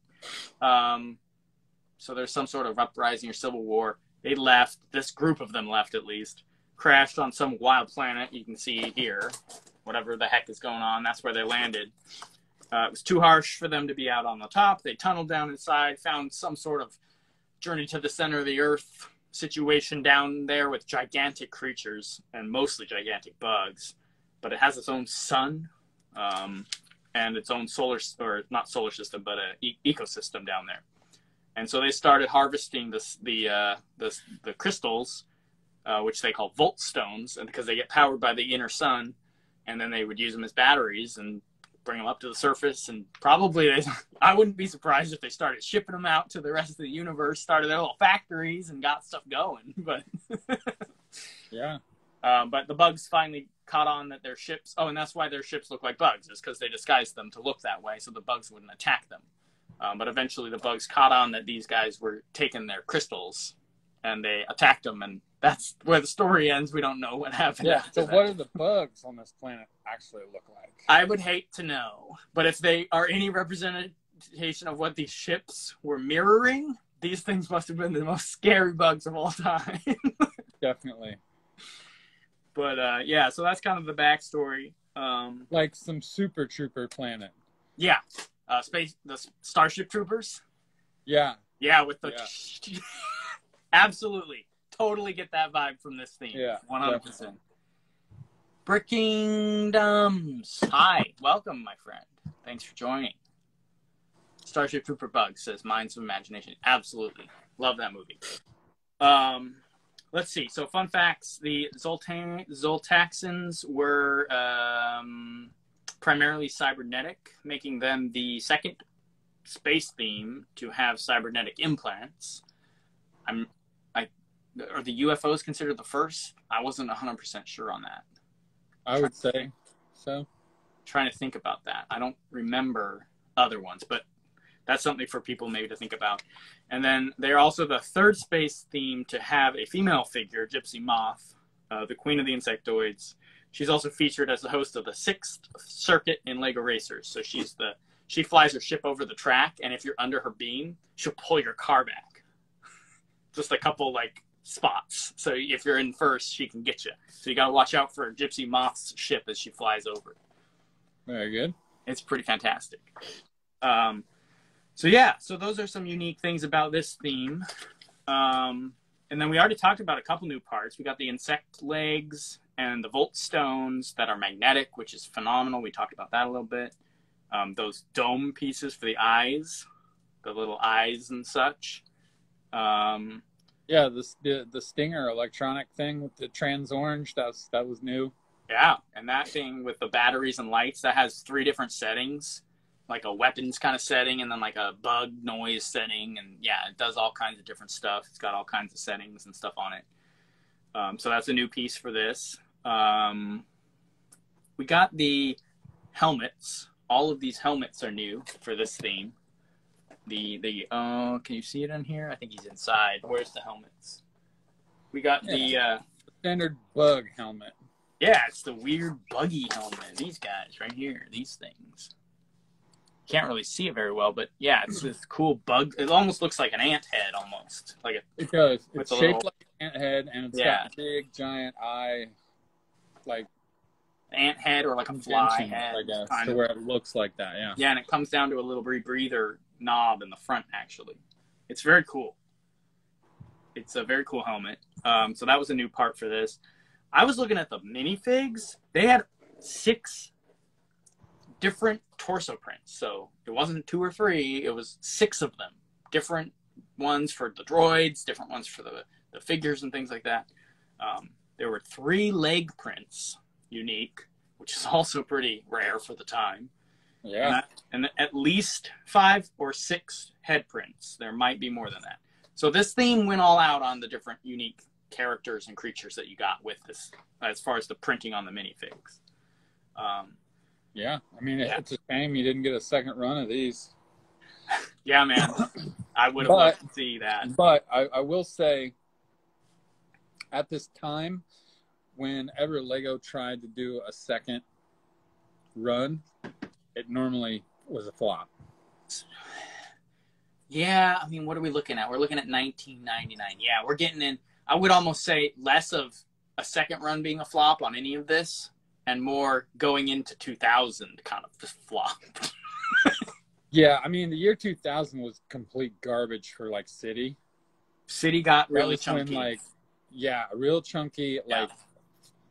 So there's some sort of uprising or civil war. They left, this group of them left at least, crashed on some wild planet, you can see here, whatever the heck is going on, that's where they landed. It was too harsh for them to be out on the top. They tunneled down inside, found some sort of Journey to the Center of the Earth situation down there with gigantic creatures and mostly gigantic bugs. But it has its own sun and its own not solar system, but an ecosystem down there. And so they started harvesting the crystals, which they call volt stones, and because they get powered by the inner sun, and then they would use them as batteries and bring them up to the surface. And probably, I wouldn't be surprised if they started shipping them out to the rest of the universe, started their little factories and got stuff going. But yeah. But the bugs finally caught on that their ships, and that's why their ships look like bugs, is because they disguised them to look that way so the bugs wouldn't attack them. But eventually the bugs caught on that these guys were taking their crystals and they attacked them, and that's where the story ends. We don't know what happened. Yeah, so what do the bugs on this planet actually look like? I would hate to know, but if they are any representation of what these ships were mirroring, these things must have been the most scary bugs of all time. Definitely. But yeah, so that's kind of the backstory. Like some Super Trooper planet. Yeah, the Starship Troopers. Yeah. Yeah, with the absolutely, totally get that vibe from this theme. Yeah, 100%. Brickingdoms. Hi, welcome, my friend. Thanks for joining. Starship Trooper Bug says Minds of Imagination. Absolutely, love that movie. Let's see. So, fun facts: the Zoltaxans were primarily cybernetic, making them the second space theme to have cybernetic implants. Are the UFOs considered the first? I wasn't 100% sure on that. I would say so. Trying to think about that. I don't remember other ones, but that's something for people maybe to think about. And then they're also the third space theme to have a female figure, Gypsy Moth, the queen of the Insectoids. She's also featured as the host of the 6th circuit in Lego Racers. So she flies her ship over the track, and if you're under her beam, she'll pull your car back. Just a couple spots. So if you're in first, she can get you. So you got to watch out for Gypsy Moth's ship as she flies over. Very good. It's pretty fantastic. So yeah, so those are some unique things about this theme. And then we already talked about a couple new parts. We got the insect legs and the volt stones that are magnetic, which is phenomenal. We talked about that a little bit. Those dome pieces for the eyes, the little eyes and such. Yeah, the Stinger electronic thing with the trans orange, that was new. Yeah, and that thing with the batteries and lights, that has 3 different settings, like a weapons kind of setting and then like a bug noise setting. And yeah, it does all kinds of different stuff. It's got all kinds of settings and stuff on it. So that's a new piece for this. We got the helmets. All of these helmets are new for this theme. Can you see it in here? I think he's inside. Where's the helmets? We got the standard bug helmet. Yeah, it's the weird buggy helmet. These guys right here, these things. Can't really see it very well, but yeah, it's this cool bug. It almost looks like an ant head, almost it does. It's shaped like an ant head, and it's got a big giant eye, like ant head or like a fly head, I guess, to where it looks like that. Yeah. Yeah, and it comes down to a little rebreather knob in the front. Actually, it's very cool. It's a very cool helmet. So that was a new part for this. I was looking at the minifigs. They had 6 different torso prints. So it wasn't 2 or 3. It was 6 of them. Different ones for the droids, different ones for the figures and things like that. There were 3 leg prints, unique, which is also pretty rare for the time. Yeah. And at least 5 or 6 head prints. There might be more than that. So this theme went all out on the different unique characters and creatures that you got with this, as far as the printing on the minifigs. Yeah, I mean, it's a shame you didn't get a second run of these. Yeah, man. I would have loved to see that. But I will say, at this time, whenever Lego tried to do a second run, it normally was a flop. Yeah, I mean, what are we looking at? We're looking at 1999. Yeah, we're getting in. I would almost say less of a second run being a flop on any of this, and more going into 2000 kind of flop. Yeah, I mean, the year 2000 was complete garbage for, City. City got That really was when, chunky. like, yeah, real chunky, Yeah.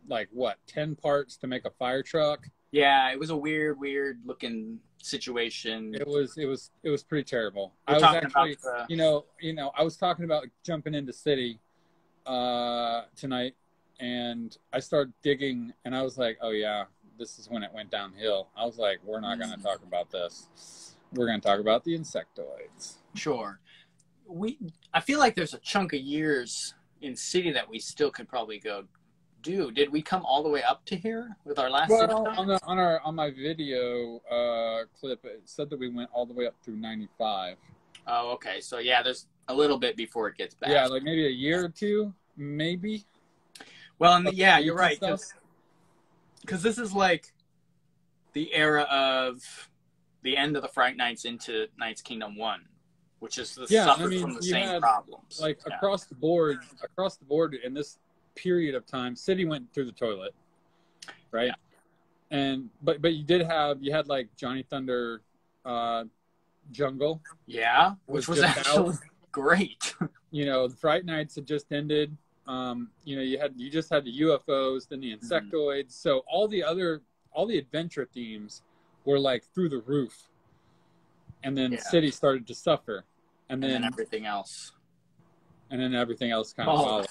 like what, 10 parts to make a fire truck. Yeah, it was a weird looking situation. It was pretty terrible. We're I was talking about actually, I was talking about jumping into City tonight, and I started digging, and I was like, oh yeah, this is when it went downhill. I was like, we're not going to talk about this. We're going to talk about the Insectoids. Sure. I feel like there's a chunk of years in City that we still could probably go do. Did we come all the way up to here with our last on my video clip, it said that we went all the way up through 95. Oh, okay. So yeah, there's a little bit before it gets bad. Yeah, like maybe a year or two, maybe. Well, and yeah, you're right, because this is like the era of the end of the Fright Nights into Knights Kingdom 1, which is suffered from the same problems. Like across the board in this period of time, City went through the toilet, right? Yeah. And but you had like Johnny Thunder Jungle. Yeah, which was actually great. The Fright Nights had just ended. You just had the UFOs, then the Insectoids. So all the adventure themes were like through the roof. And then City started to suffer. And then everything else. And then everything else kind of followed.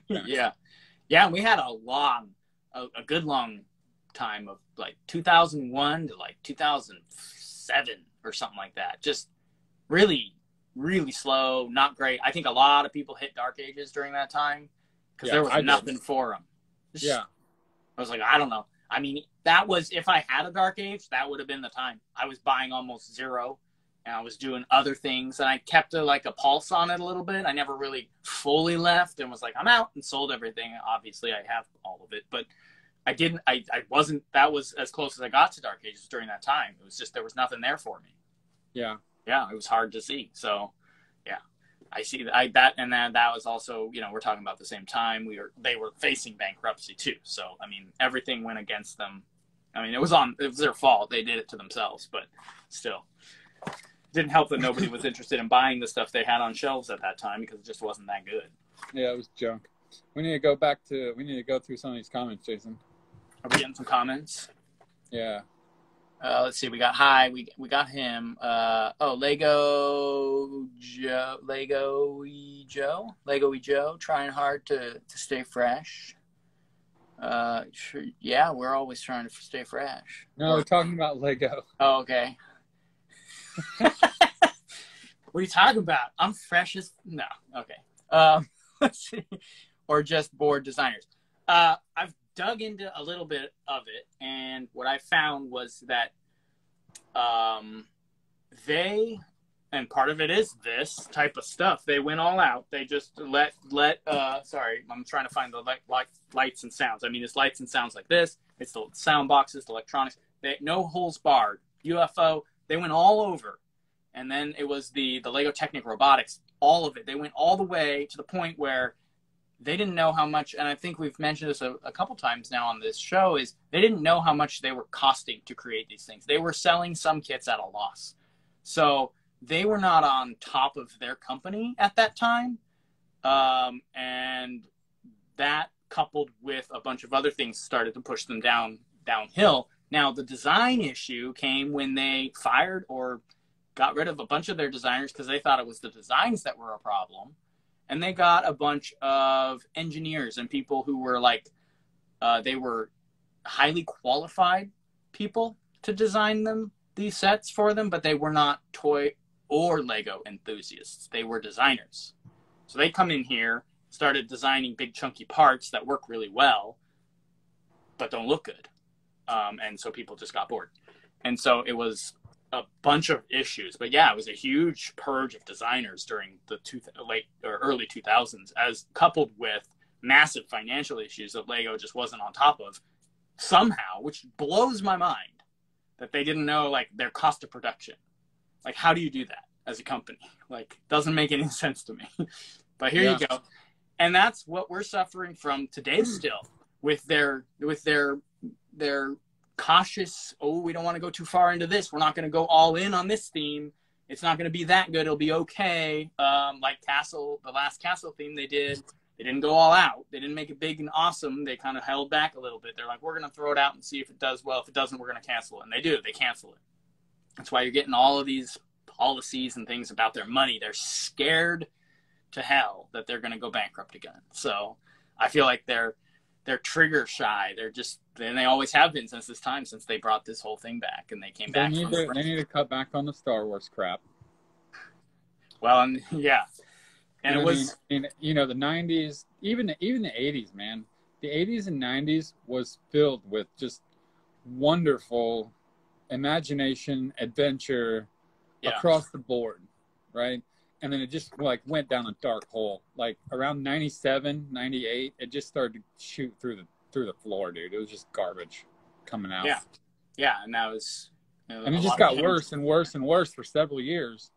Yeah. Yeah, and we had a good long time of like 2001 to like 2007 or something like that. Just really, really slow, not great. I think a lot of people hit Dark Ages during that time because there was nothing for them. I was like, I don't know. I mean, that was, if I had a Dark Age, that would have been the time. I was buying almost zero, and I was doing other things, and I kept a pulse on it a little bit. I never really fully left and was like, I'm out, and sold everything. Obviously, I have all of it, but I didn't. I wasn't. That was as close as I got to Dark Ages during that time. It was just there was nothing there for me. Yeah, it was hard to see. So, yeah, I see that, and then that was also, we're talking about the same time they were facing bankruptcy too. So, I mean, everything went against them. I mean, it was their fault. They did it to themselves, but still. Didn't help that nobody was interested in buying the stuff they had on shelves at that time because it just wasn't that good. Yeah, it was junk. We need to go through some of these comments, Jason. Are we getting some comments? Yeah. Let's see. We got we got him. Lego Joe, trying hard to stay fresh. Sure, yeah, we're always trying to stay fresh. No, we're talking about Lego. Oh, okay. What are you talking about? I'm fresh as no. Okay. Let's see. Or just bored designers. I've dug into a little bit of it, and what I found was that and part of it is this type of stuff. They went all out. They just sorry, I'm trying to find the lights and sounds. I mean, it's lights and sounds like this. It's the sound boxes, the electronics. No holes barred. UFO. They went all over. And then it was the Lego Technic Robotics. All of it. They went all the way to the point where they didn't know how much, and I think we've mentioned this a couple times now on this show, is they didn't know how much they were costing to create these things. They were selling some kits at a loss. So they were not on top of their company at that time. And that, coupled with a bunch of other things, started to push them downhill. Now, the design issue came when they fired or got rid of a bunch of their designers because they thought it was the designs that were a problem. And they got a bunch of engineers and people who were they were highly qualified people to design these sets for them, but they were not toy or Lego enthusiasts. They were designers. So they come in here, started designing big chunky parts that work really well, but don't look good. And so people just got bored. And so it was a bunch of issues. But yeah, it was a huge purge of designers during the late or early 2000s, as coupled with massive financial issues that Lego just wasn't on top of somehow, which blows my mind that they didn't know their cost of production. How do you do that as a company? Doesn't make any sense to me. But here you go. And that's what we're suffering from today still, with their cautious, we don't want to go too far into this. We're not going to go all in on this theme. It's not going to be that good. It'll be okay. Like the last Castle theme they didn't go all out. They didn't make it big and awesome. They kind of held back a little bit. They're like, we're going to throw it out and see if it does well. If it doesn't, we're going to cancel it. And they do. They cancel it. That's why you're getting all of these policies and things about their money. They're scared to hell that they're going to go bankrupt again. So I feel like they're trigger shy. And they always have been since they brought this whole thing back, and they came back. They need to cut back on the Star Wars crap. Well, and yeah. And it was, the 90s, even the 80s, man. The 80s and 90s was filled with just wonderful imagination, adventure across the board, right? And then it just went down a dark hole. Like around 97, 98, it just started to shoot through the floor, dude. It was just garbage coming out. Yeah, and that was. And it just got worse and worse and worse for several years.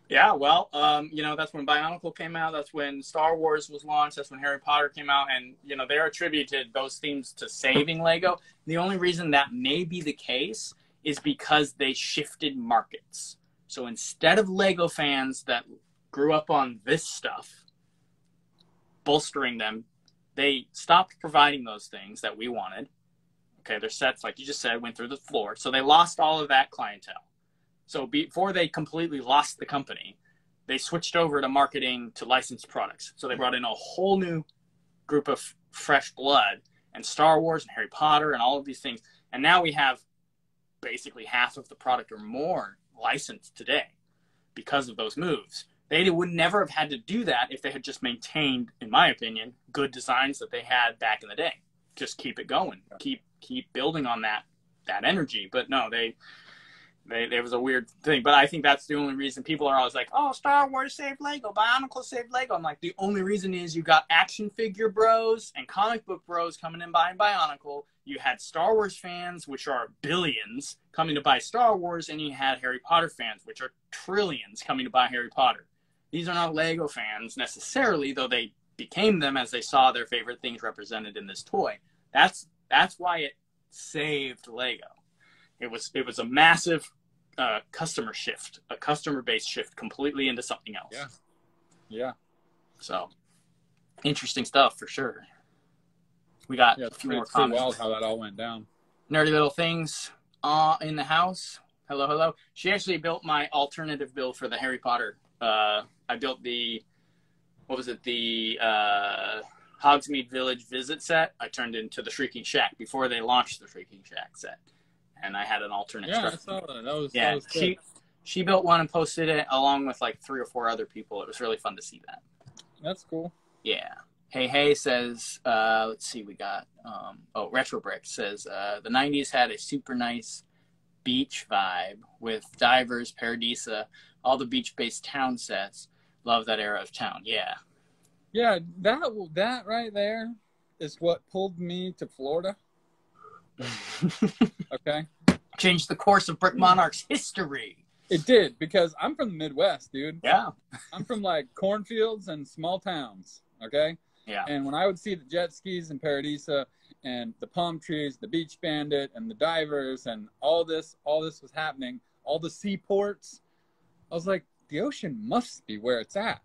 Yeah, well, that's when Bionicle came out. That's when Star Wars was launched. That's when Harry Potter came out. And, they're attributed those themes to saving Lego. The only reason that may be the case is because they shifted markets. So instead of Lego fans that grew up on this stuff, bolstering them, they stopped providing those things that we wanted. Okay, their sets, like you just said, went through the floor. So they lost all of that clientele. So before they completely lost the company, they switched over to marketing to licensed products. So they brought in a whole new group of fresh blood, and Star Wars and Harry Potter and all of these things. And now we have basically half of the product or more licensed today because of those moves. They would never have had to do that if they had just maintained, in my opinion, good designs that they had back in the day. Just keep it going. Keep building on that energy. But no, there was a weird thing, but I think that's the only reason people are always like, oh, Star Wars saved Lego, Bionicle saved Lego. I'm like, the only reason is you got action figure bros and comic book bros coming in buying Bionicle. You had Star Wars fans, which are billions, coming to buy Star Wars, and you had Harry Potter fans, which are trillions, coming to buy Harry Potter. These are not Lego fans necessarily, though they became them as they saw their favorite things represented in this toy. That's why it saved Lego. It was a massive customer shift, a customer-based shift completely into something else. Yeah. So, interesting stuff for sure. We got a few more comments. Wild how that all went down. Nerdy little things in the house. Hello. She actually built my alternative build for the Harry Potter. I built the Hogsmeade Village visit set. I turned into the Shrieking Shack before they launched the Shrieking Shack set. And I had an alternate structure. I saw that. That was good. She built one and posted it along with like 3 or 4 other people. It was really fun to see that. That's cool. Yeah. Hey says, let's see, we got, Retro Brick says, the 90s had a super nice beach vibe with Divers, Paradisa, all the beach-based town sets. Love that era of town. Yeah. Yeah, that right there is what pulled me to Florida. Okay. Changed the course of Brick Monarch's history. It did, because I'm from the Midwest, dude. Yeah. I'm from like cornfields and small towns. Okay. Yeah. And when I would see the jet skis in Paradisa and the palm trees, the beach bandit and the divers and all this was happening, all the seaports, I was like, the ocean must be where it's at.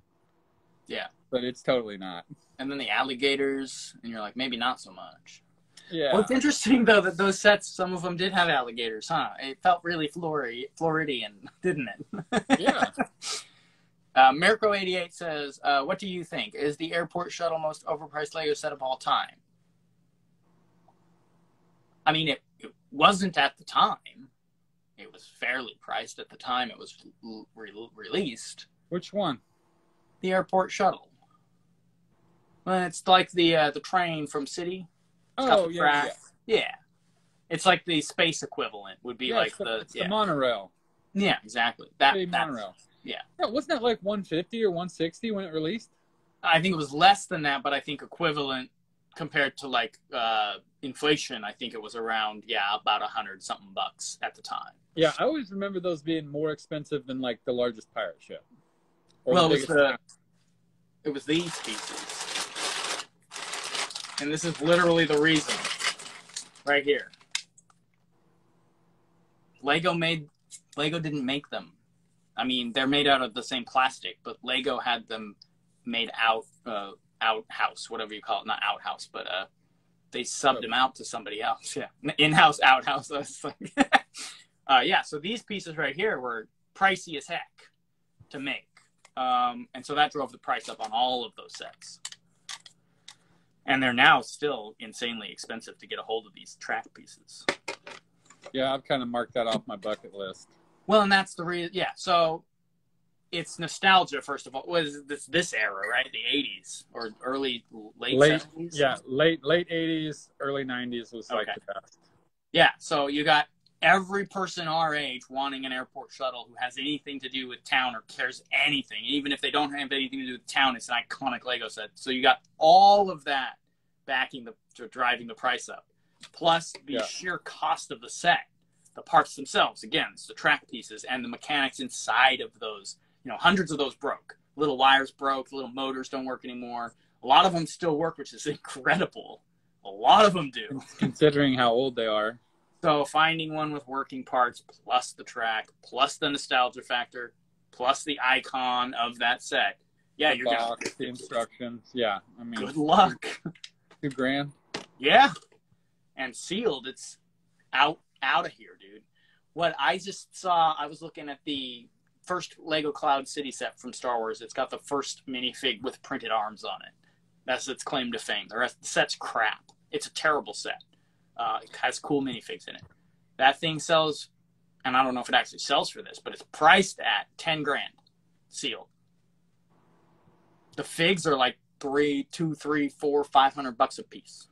Yeah. But it's totally not. And then the alligators, and you're like, maybe not so much. Yeah. Well, it's interesting, though, that those sets, some of them did have alligators, huh? It felt really Floridian, didn't it? Yeah. Mirko88 says, what do you think? Is the airport shuttle most overpriced Lego set of all time? I mean, it wasn't at the time. It was fairly priced at the time it was released. Which one? The airport shuttle. Well, it's like the train from City. Yeah. It's like the space equivalent would be like it's the monorail. Yeah, exactly. That monorail. Yeah. Wasn't that like 150 or 160 when it released? I think it was less than that, but I think equivalent compared to like inflation. I think it was around about $100-something at the time. Yeah, I always remember those being more expensive than like the largest pirate ship. Well, it was these pieces. And this is literally the reason. Right here. Lego didn't make them. I mean, they're made out of the same plastic, but Lego had them made outhouse, whatever you call it. Not outhouse, but they subbed them out to somebody else. Yeah, in-house, outhouse. Yeah, so these pieces right here were pricey as heck to make. And so that drove the price up on all of those sets. And they're now still insanely expensive to get a hold of these track pieces. Yeah, I've kind of marked that off my bucket list. Well, and that's the reason. Yeah, so it's nostalgia, first of all. Was this era, right? The 80s or late 70s? Yeah, late 80s, early 90s was like the best. Yeah, so you got every person our age wanting an airport shuttle who has anything to do with town or cares anything. Even if they don't have anything to do with town, it's an iconic Lego set. So you got all of that driving the price up. Plus the sheer cost of the set, the parts themselves. Again, it's the track pieces and the mechanics inside of those. You know, hundreds of those broke. Little wires broke, little motors don't work anymore. A lot of them still work, which is incredible. A lot of them do. Considering how old they are. So finding one with working parts, plus the track, plus the nostalgia factor, plus the icon of that set. Yeah, you're going to the instructions. Yeah, I mean, good luck. $2,000. Yeah, and sealed. It's out of here, dude. What I just saw, I was looking at the first Lego Cloud City set from Star Wars. It's got the first minifig with printed arms on it. That's its claim to fame. The rest of the set's crap. It's a terrible set. It has cool minifigs in it. That thing sells, and I don't know if it actually sells for this, but it's priced at $10,000 sealed. The figs are like $200, $300, $400, $500 a piece.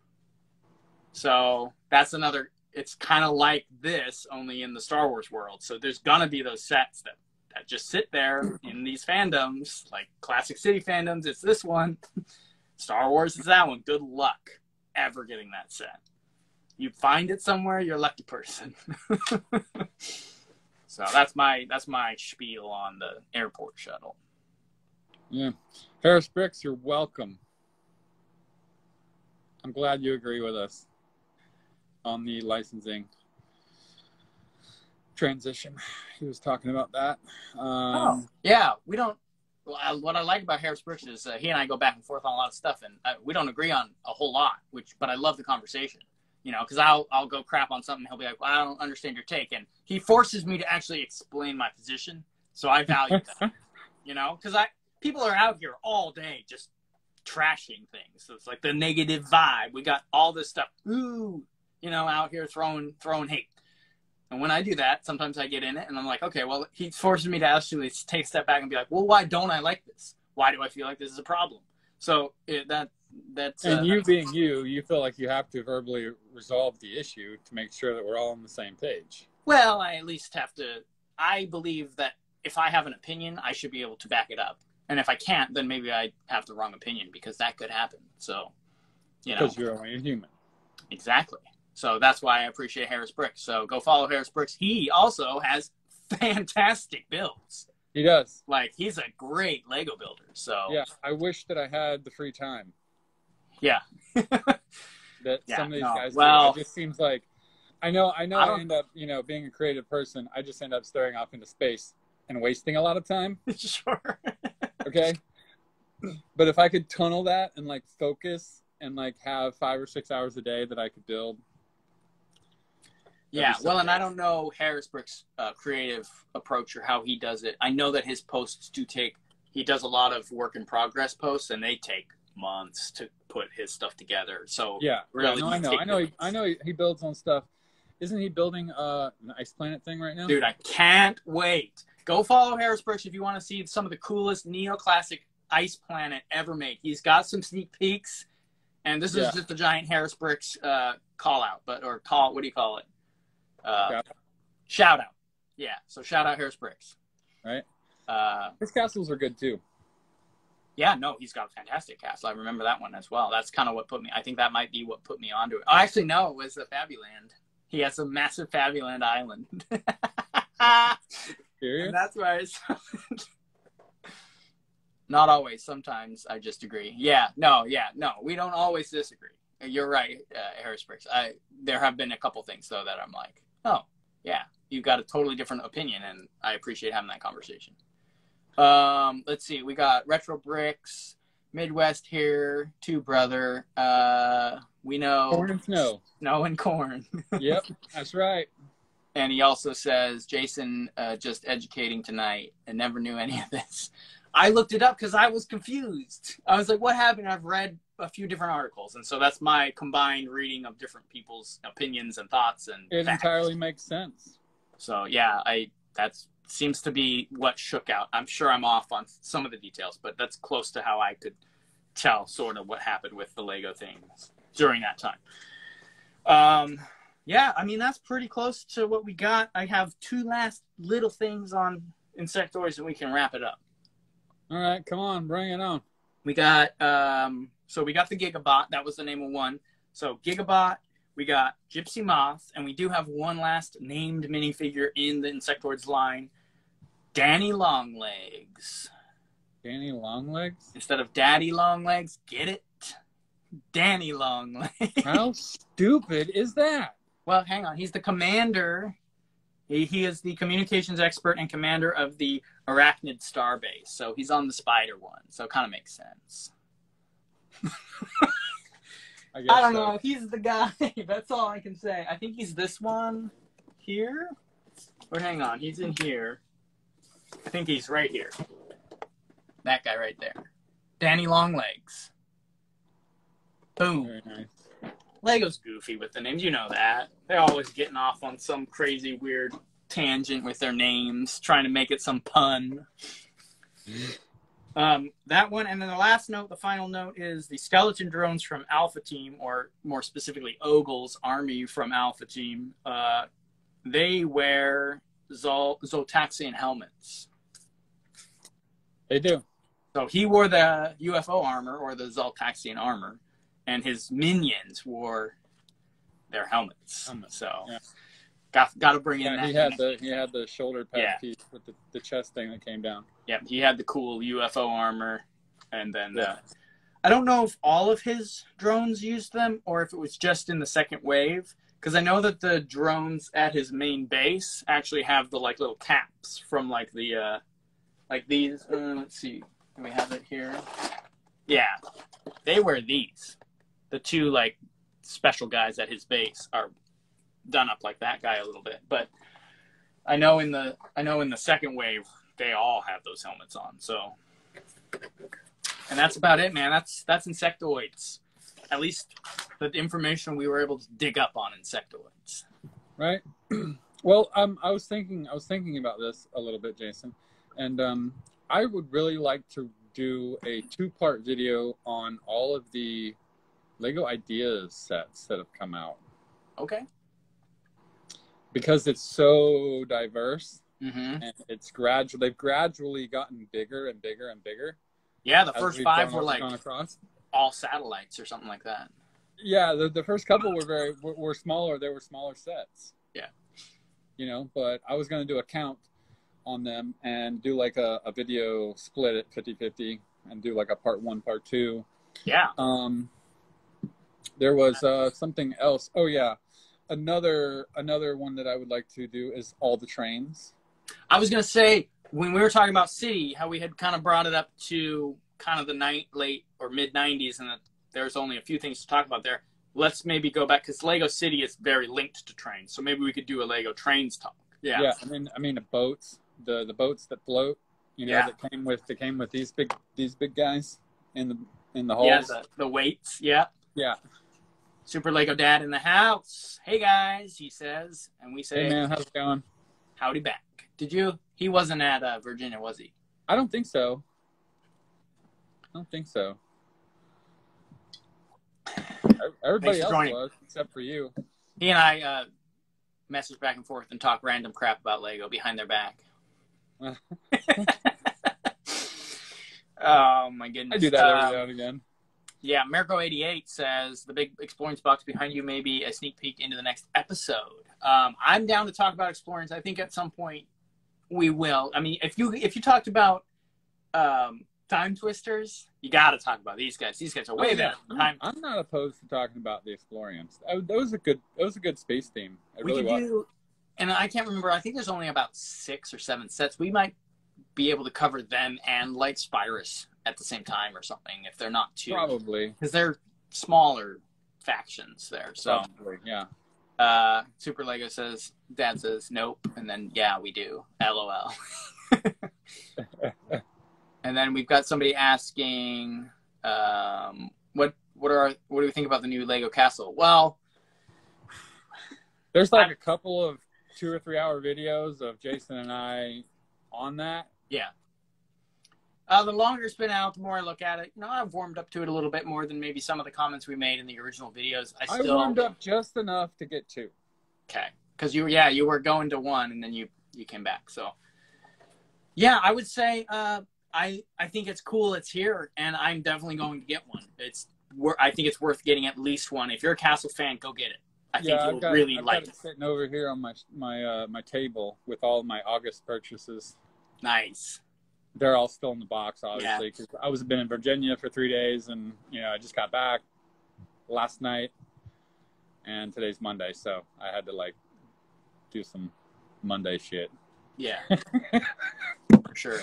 So that's another. It's kind of like this, only in the Star Wars world. So there's gonna be those sets that just sit there in these fandoms, like Classic City fandoms. It's this one. Star Wars is that one. Good luck ever getting that set. You find it somewhere, you're a lucky person. So that's my spiel on the airport shuttle. Yeah. Harris Bricks, you're welcome. I'm glad you agree with us on the licensing transition. He was talking about that. Yeah. We don't. What I like about Harris Bricks is he and I go back and forth on a lot of stuff, and we don't agree on a whole lot. But I love the conversation. You know, because I'll go crap on something. He'll be like, well, I don't understand your take. And he forces me to actually explain my position. So I value that, you know, because people are out here all day just trashing things. So it's like the negative vibe. We got all this stuff, you know, out here throwing hate. And when I do that, sometimes I get in it and I'm like, okay, well, he forces me to actually take a step back and be like, well, why don't I like this? Why do I feel like this is a problem? So that's and you being you feel like you have to verbally resolve the issue to make sure that we're all on the same page. Well, I at least have to. I believe that if I have an opinion, I should be able to back it up. And if I can't, then maybe I have the wrong opinion, because that could happen. So, you know, because you're only a human. Exactly. So that's why I appreciate Harris Bricks. So go follow Harris Bricks. He also has fantastic builds. He does. Like, he's a great Lego builder. So yeah, I wish that I had the free time. Yeah. That some of these guys do. It just seems like I know I end up, you know, being a creative person, I just end up staring off into space and wasting a lot of time. Sure. Okay. But if I could tunnel that and like focus and like have 5 or 6 hours a day that I could build. Yeah, well, and I don't know Harris Brick's creative approach or how he does it. I know that his posts he does a lot of work in progress posts, and they take months to put his stuff together. So yeah, really, no, I know he builds on stuff. Isn't he building an ice planet thing right now? Dude, I can't wait. Go follow Harris Bricks if you want to see some of the coolest neoclassic ice planet ever made. He's got some sneak peeks, and this is just a giant Harris Bricks call out, what do you call it? Shout out. Yeah, so shout out Harris Bricks. Right. His castles are good too. Yeah, no, he's got a fantastic castle. I remember that one as well. That's kind of what I think that might be what put me onto it. Oh, actually, no, it was the Fabuland. He has a massive Fabuland island. Serious? And that's why not always. Sometimes I just agree. No, we don't always disagree. You're right, Harris Bricks. There have been a couple things, though, that I'm like, oh, yeah, you've got a totally different opinion, and I appreciate having that conversation. Let's see. We got Retro Bricks, Midwest here, Two Brother. We know Corn and snow. Snow and corn. Yep, that's right. And he also says, Jason, just educating tonight and never knew any of this. I looked it up because I was confused. I was like, what happened? I've read a few different articles. And so that's my combined reading of different people's opinions and thoughts. And it facts. Entirely makes sense. So, yeah, that seems to be what shook out. I'm sure I'm off on some of the details, but that's close to how I could tell sort of what happened with the Lego things during that time. Yeah, I mean, that's pretty close to what we got. I have two last little things on Insectoids and we can wrap it up. All right, come on, bring it on. We got, so we got the Gigabot. That was the name of one. So Gigabot, we got Gypsy Moth, and we do have one last named minifigure in the Insectoids line, Danny Longlegs. Danny Longlegs? Instead of Daddy Longlegs, get it? Danny Longlegs. How stupid is that? Well, hang on. He's the commander. He is the communications expert and commander of the Arachnid Starbase. So he's on the Spider one. So it kind of makes sense. I don't know. He's the guy. That's all I can say. I think he's this one here. Or hang on. He's in here. I think he's right here. That guy right there. Danny Longlegs. Boom. Very nice. Lego's goofy with the names, you know that. They're always getting off on some crazy, weird tangent with their names, trying to make it some pun. That one, and then the last note, the final note, is the skeleton drones from Alpha Team, or more specifically, Ogle's army from Alpha Team. They wear Zoltaxian helmets. They do. So he wore the UFO armor, or the Zoltaxian armor, and his minions wore their helmets. So got to bring in that. He had the shoulder pad piece with the chest thing that came down. Yeah, he had the cool UFO armor, and then I don't know if all of his drones used them or if it was just in the second wave, because I know that the drones at his main base actually have the like little caps from like the like these. Let's see, do we have it here? Yeah, they wear these. The two like special guys at his base are done up like that guy a little bit, but I know in the second wave they all have those helmets on. So, and that's about it, man. That's Insectoids. At least the information we were able to dig up on Insectoids. Right. Well, I was thinking about this a little bit, Jason, and I would really like to do a 2-part video on all of the Lego Ideas sets that have come out. Okay. Because it's so diverse, and they've gradually gotten bigger and bigger and bigger. Yeah, the first 5 were like all satellites or something like that. Yeah, the first couple were smaller. They were smaller sets. Yeah. You know, but I was going to do a count on them and do like a video split it 50-50 and do like a part 1, part 2. Yeah. There was something else. Oh yeah. Another one that I would like to do is all the trains. I was going to say, when we were talking about City, how we had kind of brought it up to kind of the late or mid-90s, and that there's only a few things to talk about there. Let's maybe go back, because Lego City is very linked to trains, so maybe we could do a Lego Trains talk. Yeah. Yeah, I mean the boats, the boats that float, you know, that came with these big guys in the holes. Yeah, the weights. Yeah. Yeah. Super Lego Dad in the house. Hey guys, he says, and we say, "Hey man, how's it going? Howdy back." He wasn't at Virginia, was he? I don't think so. Everybody else was, except for you. He and I message back and forth and talk random crap about Lego behind their back. Oh my goodness! I do that every now and again. Yeah, Mirko88 says the big Explorings box behind you may be a sneak peek into the next episode. I'm down to talk about Explorings. I think at some point we will. I mean, if you talked about Time Twisters, you got to talk about these guys. These guys are way better. I'm not opposed to talking about the Explorians. That was a good space theme. It really was. and I can't remember. I think there's only about 6 or 7 sets. We might be able to cover them and like Spirus at the same time or something if they're not too. Probably. Because they're smaller factions there. So, probably, yeah. Super Lego says, Dad says, nope. And then, yeah, we do. LOL. And then we've got somebody asking, what do we think about the new Lego castle? Well, there's like a couple of 2 or 3 hour videos of Jason and I on that. Yeah. The longer it's been out, the more I look at it. I've warmed up to it a little bit more than maybe some of the comments we made in the original videos. I warmed up just enough to get 2. Okay. Because you were going to 1 and then you came back. So, yeah, I would say I think it's cool it's here, and I'm definitely going to get one. I think it's worth getting at least one. If you're a Castle fan, go get it. I think you'll really like it. I've got it sitting over here on my table with all my August purchases. Nice. They're all still in the box, obviously, because I was been in Virginia for 3 days, and I just got back last night, and today's Monday, so I had to do some Monday shit. Yeah, for sure.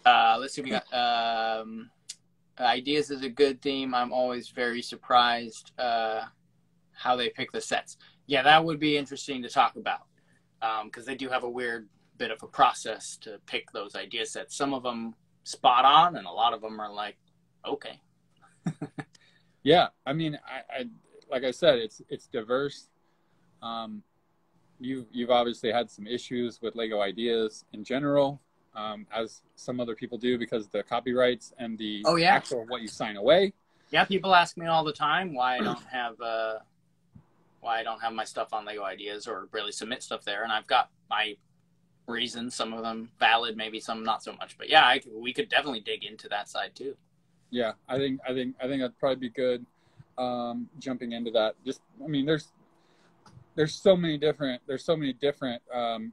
Let's see. We got ideas is a good theme. I'm always very surprised how they pick the sets. Yeah, that would be interesting to talk about because they do have a weird bit of a process to pick those idea sets. Some of them spot on, and a lot of them are like, okay. Yeah, I mean, I like I said, it's diverse. You've obviously had some issues with Lego Ideas in general, as some other people do because of the copyrights and the actual what you sign away. Yeah, people ask me all the time why I don't have my stuff on Lego Ideas or really submit stuff there, and I've got my reasons. Some of them valid, maybe some not so much. But yeah, we could definitely dig into that side too. Yeah, I think that'd probably be good. Jumping into that, I mean, there's so many different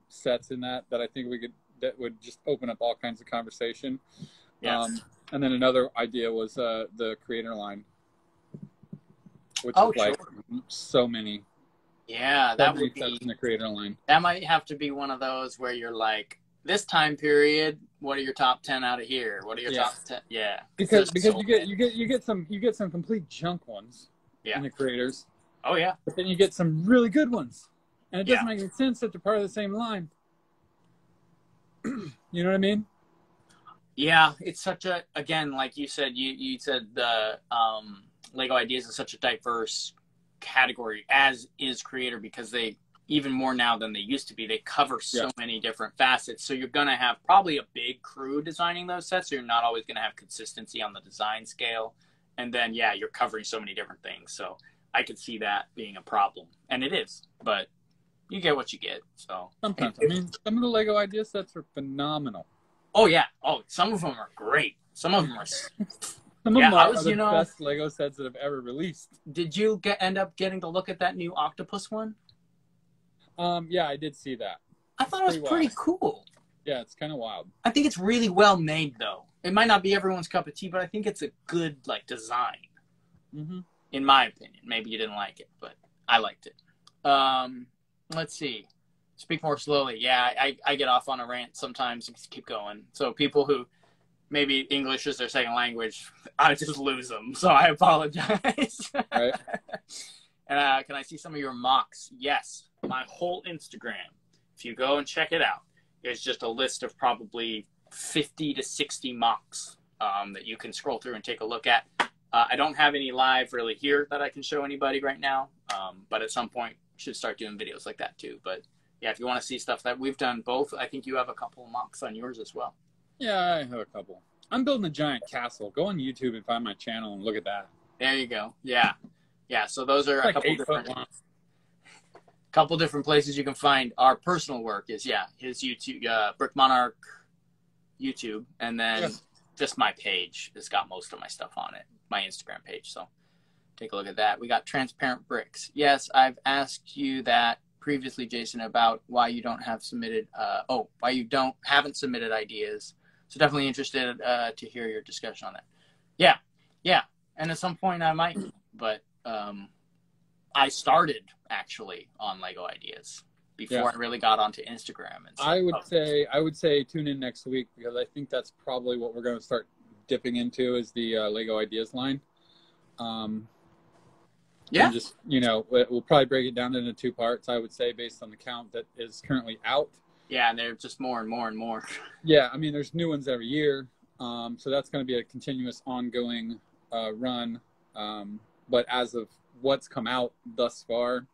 sets in that I think that would just open up all kinds of conversation. Yes. And then another idea was the creator line, which is so many. Yeah, that would be in the creator line. That might have to be one of those where you're like, this time period, what are your top 10 out of here? What are your top 10? Yeah, because you get some complete junk ones in the creators. Oh yeah, but then you get some really good ones, and it doesn't make any sense that they're part of the same line. You know what I mean? Yeah, it's such a, again, like you said, you said the Lego Ideas is such a diverse category, as is creator, because they, even more now than they used to be, they cover so many different facets. So you're going to have probably a big crew designing those sets. So you're not always going to have consistency on the design scale. And then, you're covering so many different things. So I could see that being a problem. And it is, but you get what you get. So sometimes, I mean, some of the Lego Idea sets are phenomenal. Oh, yeah. Oh, some of them are great. Some of them are... Some of them are the best Lego sets that have ever released. Did you end up getting to look at that new octopus one? Yeah, I did see that. I thought it was pretty cool. Yeah, it's kind of wild. I think it's really well made, though. It might not be everyone's cup of tea, but I think it's a good design. Mm-hmm. In my opinion. Maybe you didn't like it, but I liked it. Let's see. Speak more slowly. Yeah, I get off on a rant sometimes. Just keep going. So people who maybe English is their second language, I just lose them. So I apologize. Right. And can I see some of your mocks? Yes. My whole Instagram, if you go and check it out, is just a list of probably 50 to 60 mocks that you can scroll through and take a look at. I don't have any live really here that I can show anybody right now, but at some point should start doing videos like that too. But yeah, if you want to see stuff that we've done both, I think you have a couple of mocks on yours as well. Yeah, I have a couple. I'm building a giant castle. Go on YouTube and find my channel and look at that. There you go. Yeah. Yeah, so those are a couple different places you can find our personal work is, his YouTube, Brick Monarch YouTube, and then just my page has got most of my stuff on it, my Instagram page. So take a look at that. We got transparent bricks. Yes, I've asked you that previously, Jason, about why you don't have submitted, haven't submitted ideas. So definitely interested to hear your discussion on that. Yeah. And at some point I might, but I started actually on Lego Ideas. before I really got onto Instagram. And I would say tune in next week, because I think that's probably what we're going to start dipping into, is the Lego Ideas line. And just, we'll probably break it down into 2 parts, I would say, based on the count that is currently out. Yeah, and they're just more and more and more. Yeah, I mean, there's new ones every year. So that's going to be a continuous, ongoing run. But as of what's come out thus far,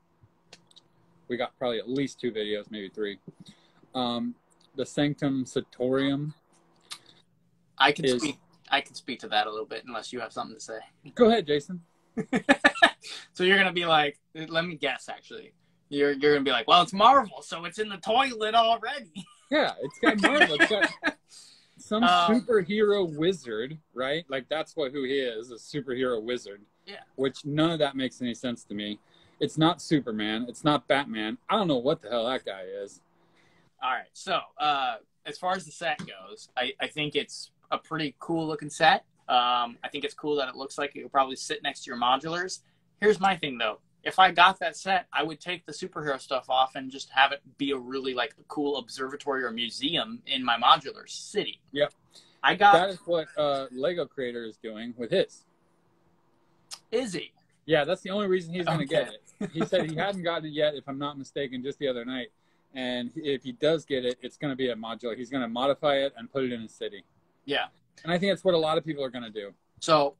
we got probably at least 2 videos, maybe 3. The Sanctum Satorium. I can speak to that a little bit, unless you have something to say. Go ahead, Jason. So you're gonna be like, let me guess. Actually, you're gonna be like, well, it's Marvel, so it's in the toilet already. Yeah, it's got Marvel. It's got some superhero wizard, right? Like, that's who he is—a superhero wizard. Yeah. Which none of that makes any sense to me. It's not Superman. It's not Batman. I don't know what the hell that guy is. All right. So as far as the set goes, I think it's a pretty cool looking set. I think it's cool that it looks like it could probably sit next to your modulars. Here's my thing, though. If I got that set, I would take the superhero stuff off and just have it be a really a cool observatory or museum in my modular city. Yep. That is what Lego Creator is doing with his. Is he? Yeah, that's the only reason he's going to get it. He said he hadn't gotten it yet, if I'm not mistaken, just the other night. And if he does get it, it's going to be a modular. He's going to modify it and put it in his city. Yeah. And I think that's what a lot of people are going to do. So,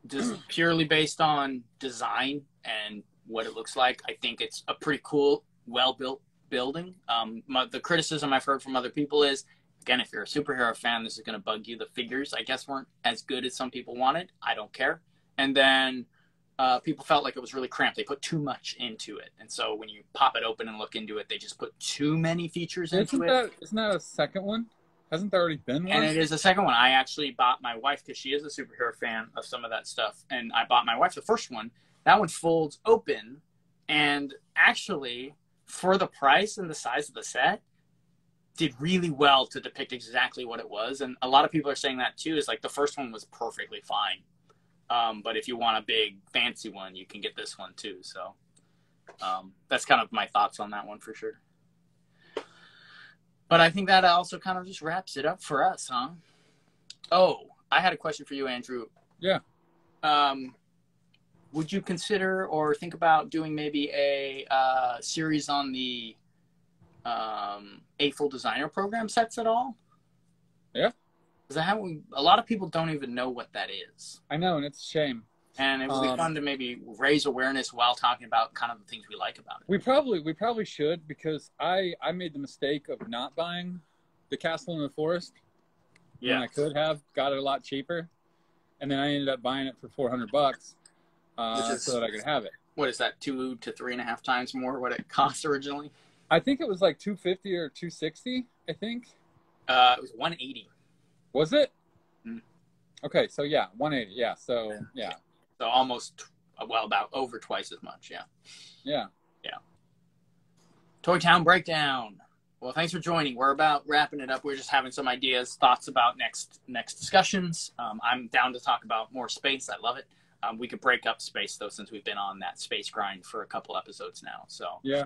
just purely based on design and what it looks like, I think it's a pretty cool, well-built building. The criticism I've heard from other people is, again, if you're a superhero fan, this is going to bug you. The figures, I guess, weren't as good as some people wanted. I don't care. And then people felt like it was really cramped. They put too much into it. And so when you pop it open and look into it, they just put too many features into it. Isn't that a second one? Hasn't there already been one? And it is a second one. I actually bought my wife, because she is a superhero fan of some of that stuff. And I bought my wife the first one. That one folds open. And actually, for the price and the size of the set, did really well to depict exactly what it was. And a lot of people are saying that too, is the first one was perfectly fine. But if you want a big fancy one, you can get this one too. So that's kind of my thoughts on that one for sure. But I think that also kind of just wraps it up for us, huh? Oh, I had a question for you, Andrew. Yeah. Would you consider or think about doing maybe a series on the A Full Designer program sets at all? Yeah. Because a lot of people don't even know what that is. I know, and it's a shame. And it would be fun to maybe raise awareness while talking about kind of the things we like about it. We probably should, because I made the mistake of not buying the Castle in the Forest. Yeah. When I could have got it a lot cheaper, and then I ended up buying it for $400 so that I could have it. What is that, 2 to 3.5 times more what it cost originally? I think it was like $250 or $260. I think it was $180. Was it? Mm. Okay, so yeah, $180. Yeah, so yeah. So almost, about over twice as much, yeah. Yeah. Yeah. Toy Town Breakdown. Well, thanks for joining. We're about wrapping it up. We're just having some ideas, thoughts about next discussions. I'm down to talk about more space. I love it. We could break up space, though, since we've been on that space grind for a couple episodes now. So yeah.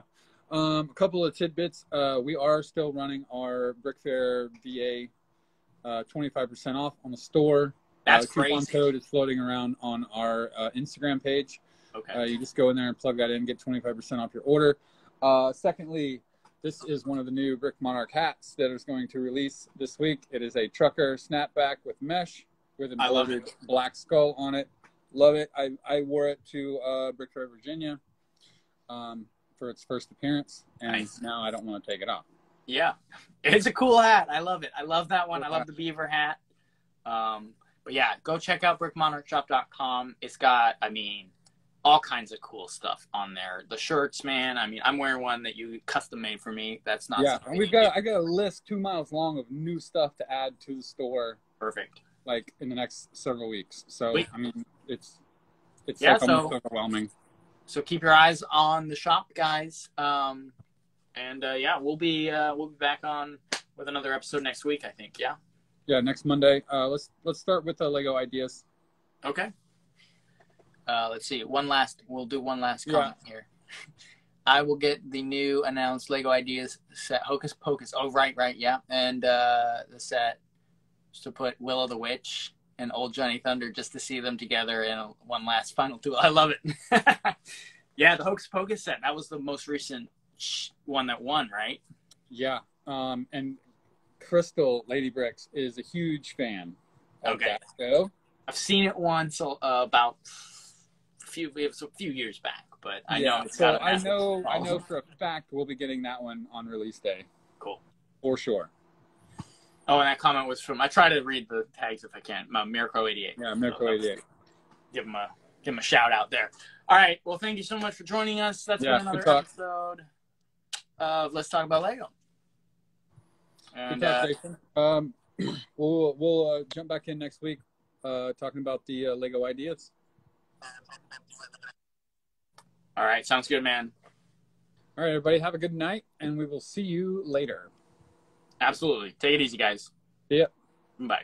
A couple of tidbits. We are still running our Brick Fair VA 25% off on the store. That's coupon crazy. Code is floating around on our Instagram page. Okay. You just go in there and plug that in, get 25% off your order. Secondly, this is one of the new Brick Monarch hats that is going to release this week. It is a trucker snapback with mesh with an embroidered black skull on it. Love it. I wore it to Brick Fair, Virginia for its first appearance, and now I don't want to take it off. Yeah. It's a cool hat. I love it. I love that one. I love the beaver hat. But yeah, go check out brickmonarchshop.com. It's got, all kinds of cool stuff on there. The shirts, man. I'm wearing one that you custom made for me. That's not. Yeah, and I got a list 2 miles long of new stuff to add to the store. Perfect. In the next several weeks. So it's almost overwhelming. So keep your eyes on the shop, guys. We'll be back on with another episode next week, I think. Yeah. Yeah, next Monday. Let's start with the Lego ideas. Okay. Let's see. We'll do one last comment here. I will get the new announced Lego Ideas set, Hocus Pocus. Oh, right, yeah. And the set just to put Willow the Witch and Old Johnny Thunder just to see them together in one last final duel. I love it. Yeah, the Hocus Pocus set. That was the most recent one that won, right? Yeah. And Crystal Lady Bricks is a huge fan of that show. I've seen it once about a few years back, but I know it's got I know for a fact we'll be getting that one on release day. Cool. For sure. Oh, and that comment was from, I try to read the tags if I can. Mirko88. Yeah, Mirko88. Give him a shout out there. All right. Well, thank you so much for joining us. That's been another episode of Let's Talk About Lego. And we'll jump back in next week talking about the Lego Ideas. All right. Sounds good, man. All right, everybody. Have a good night, and we will see you later. Absolutely. Take it easy, guys. Yeah. Bye.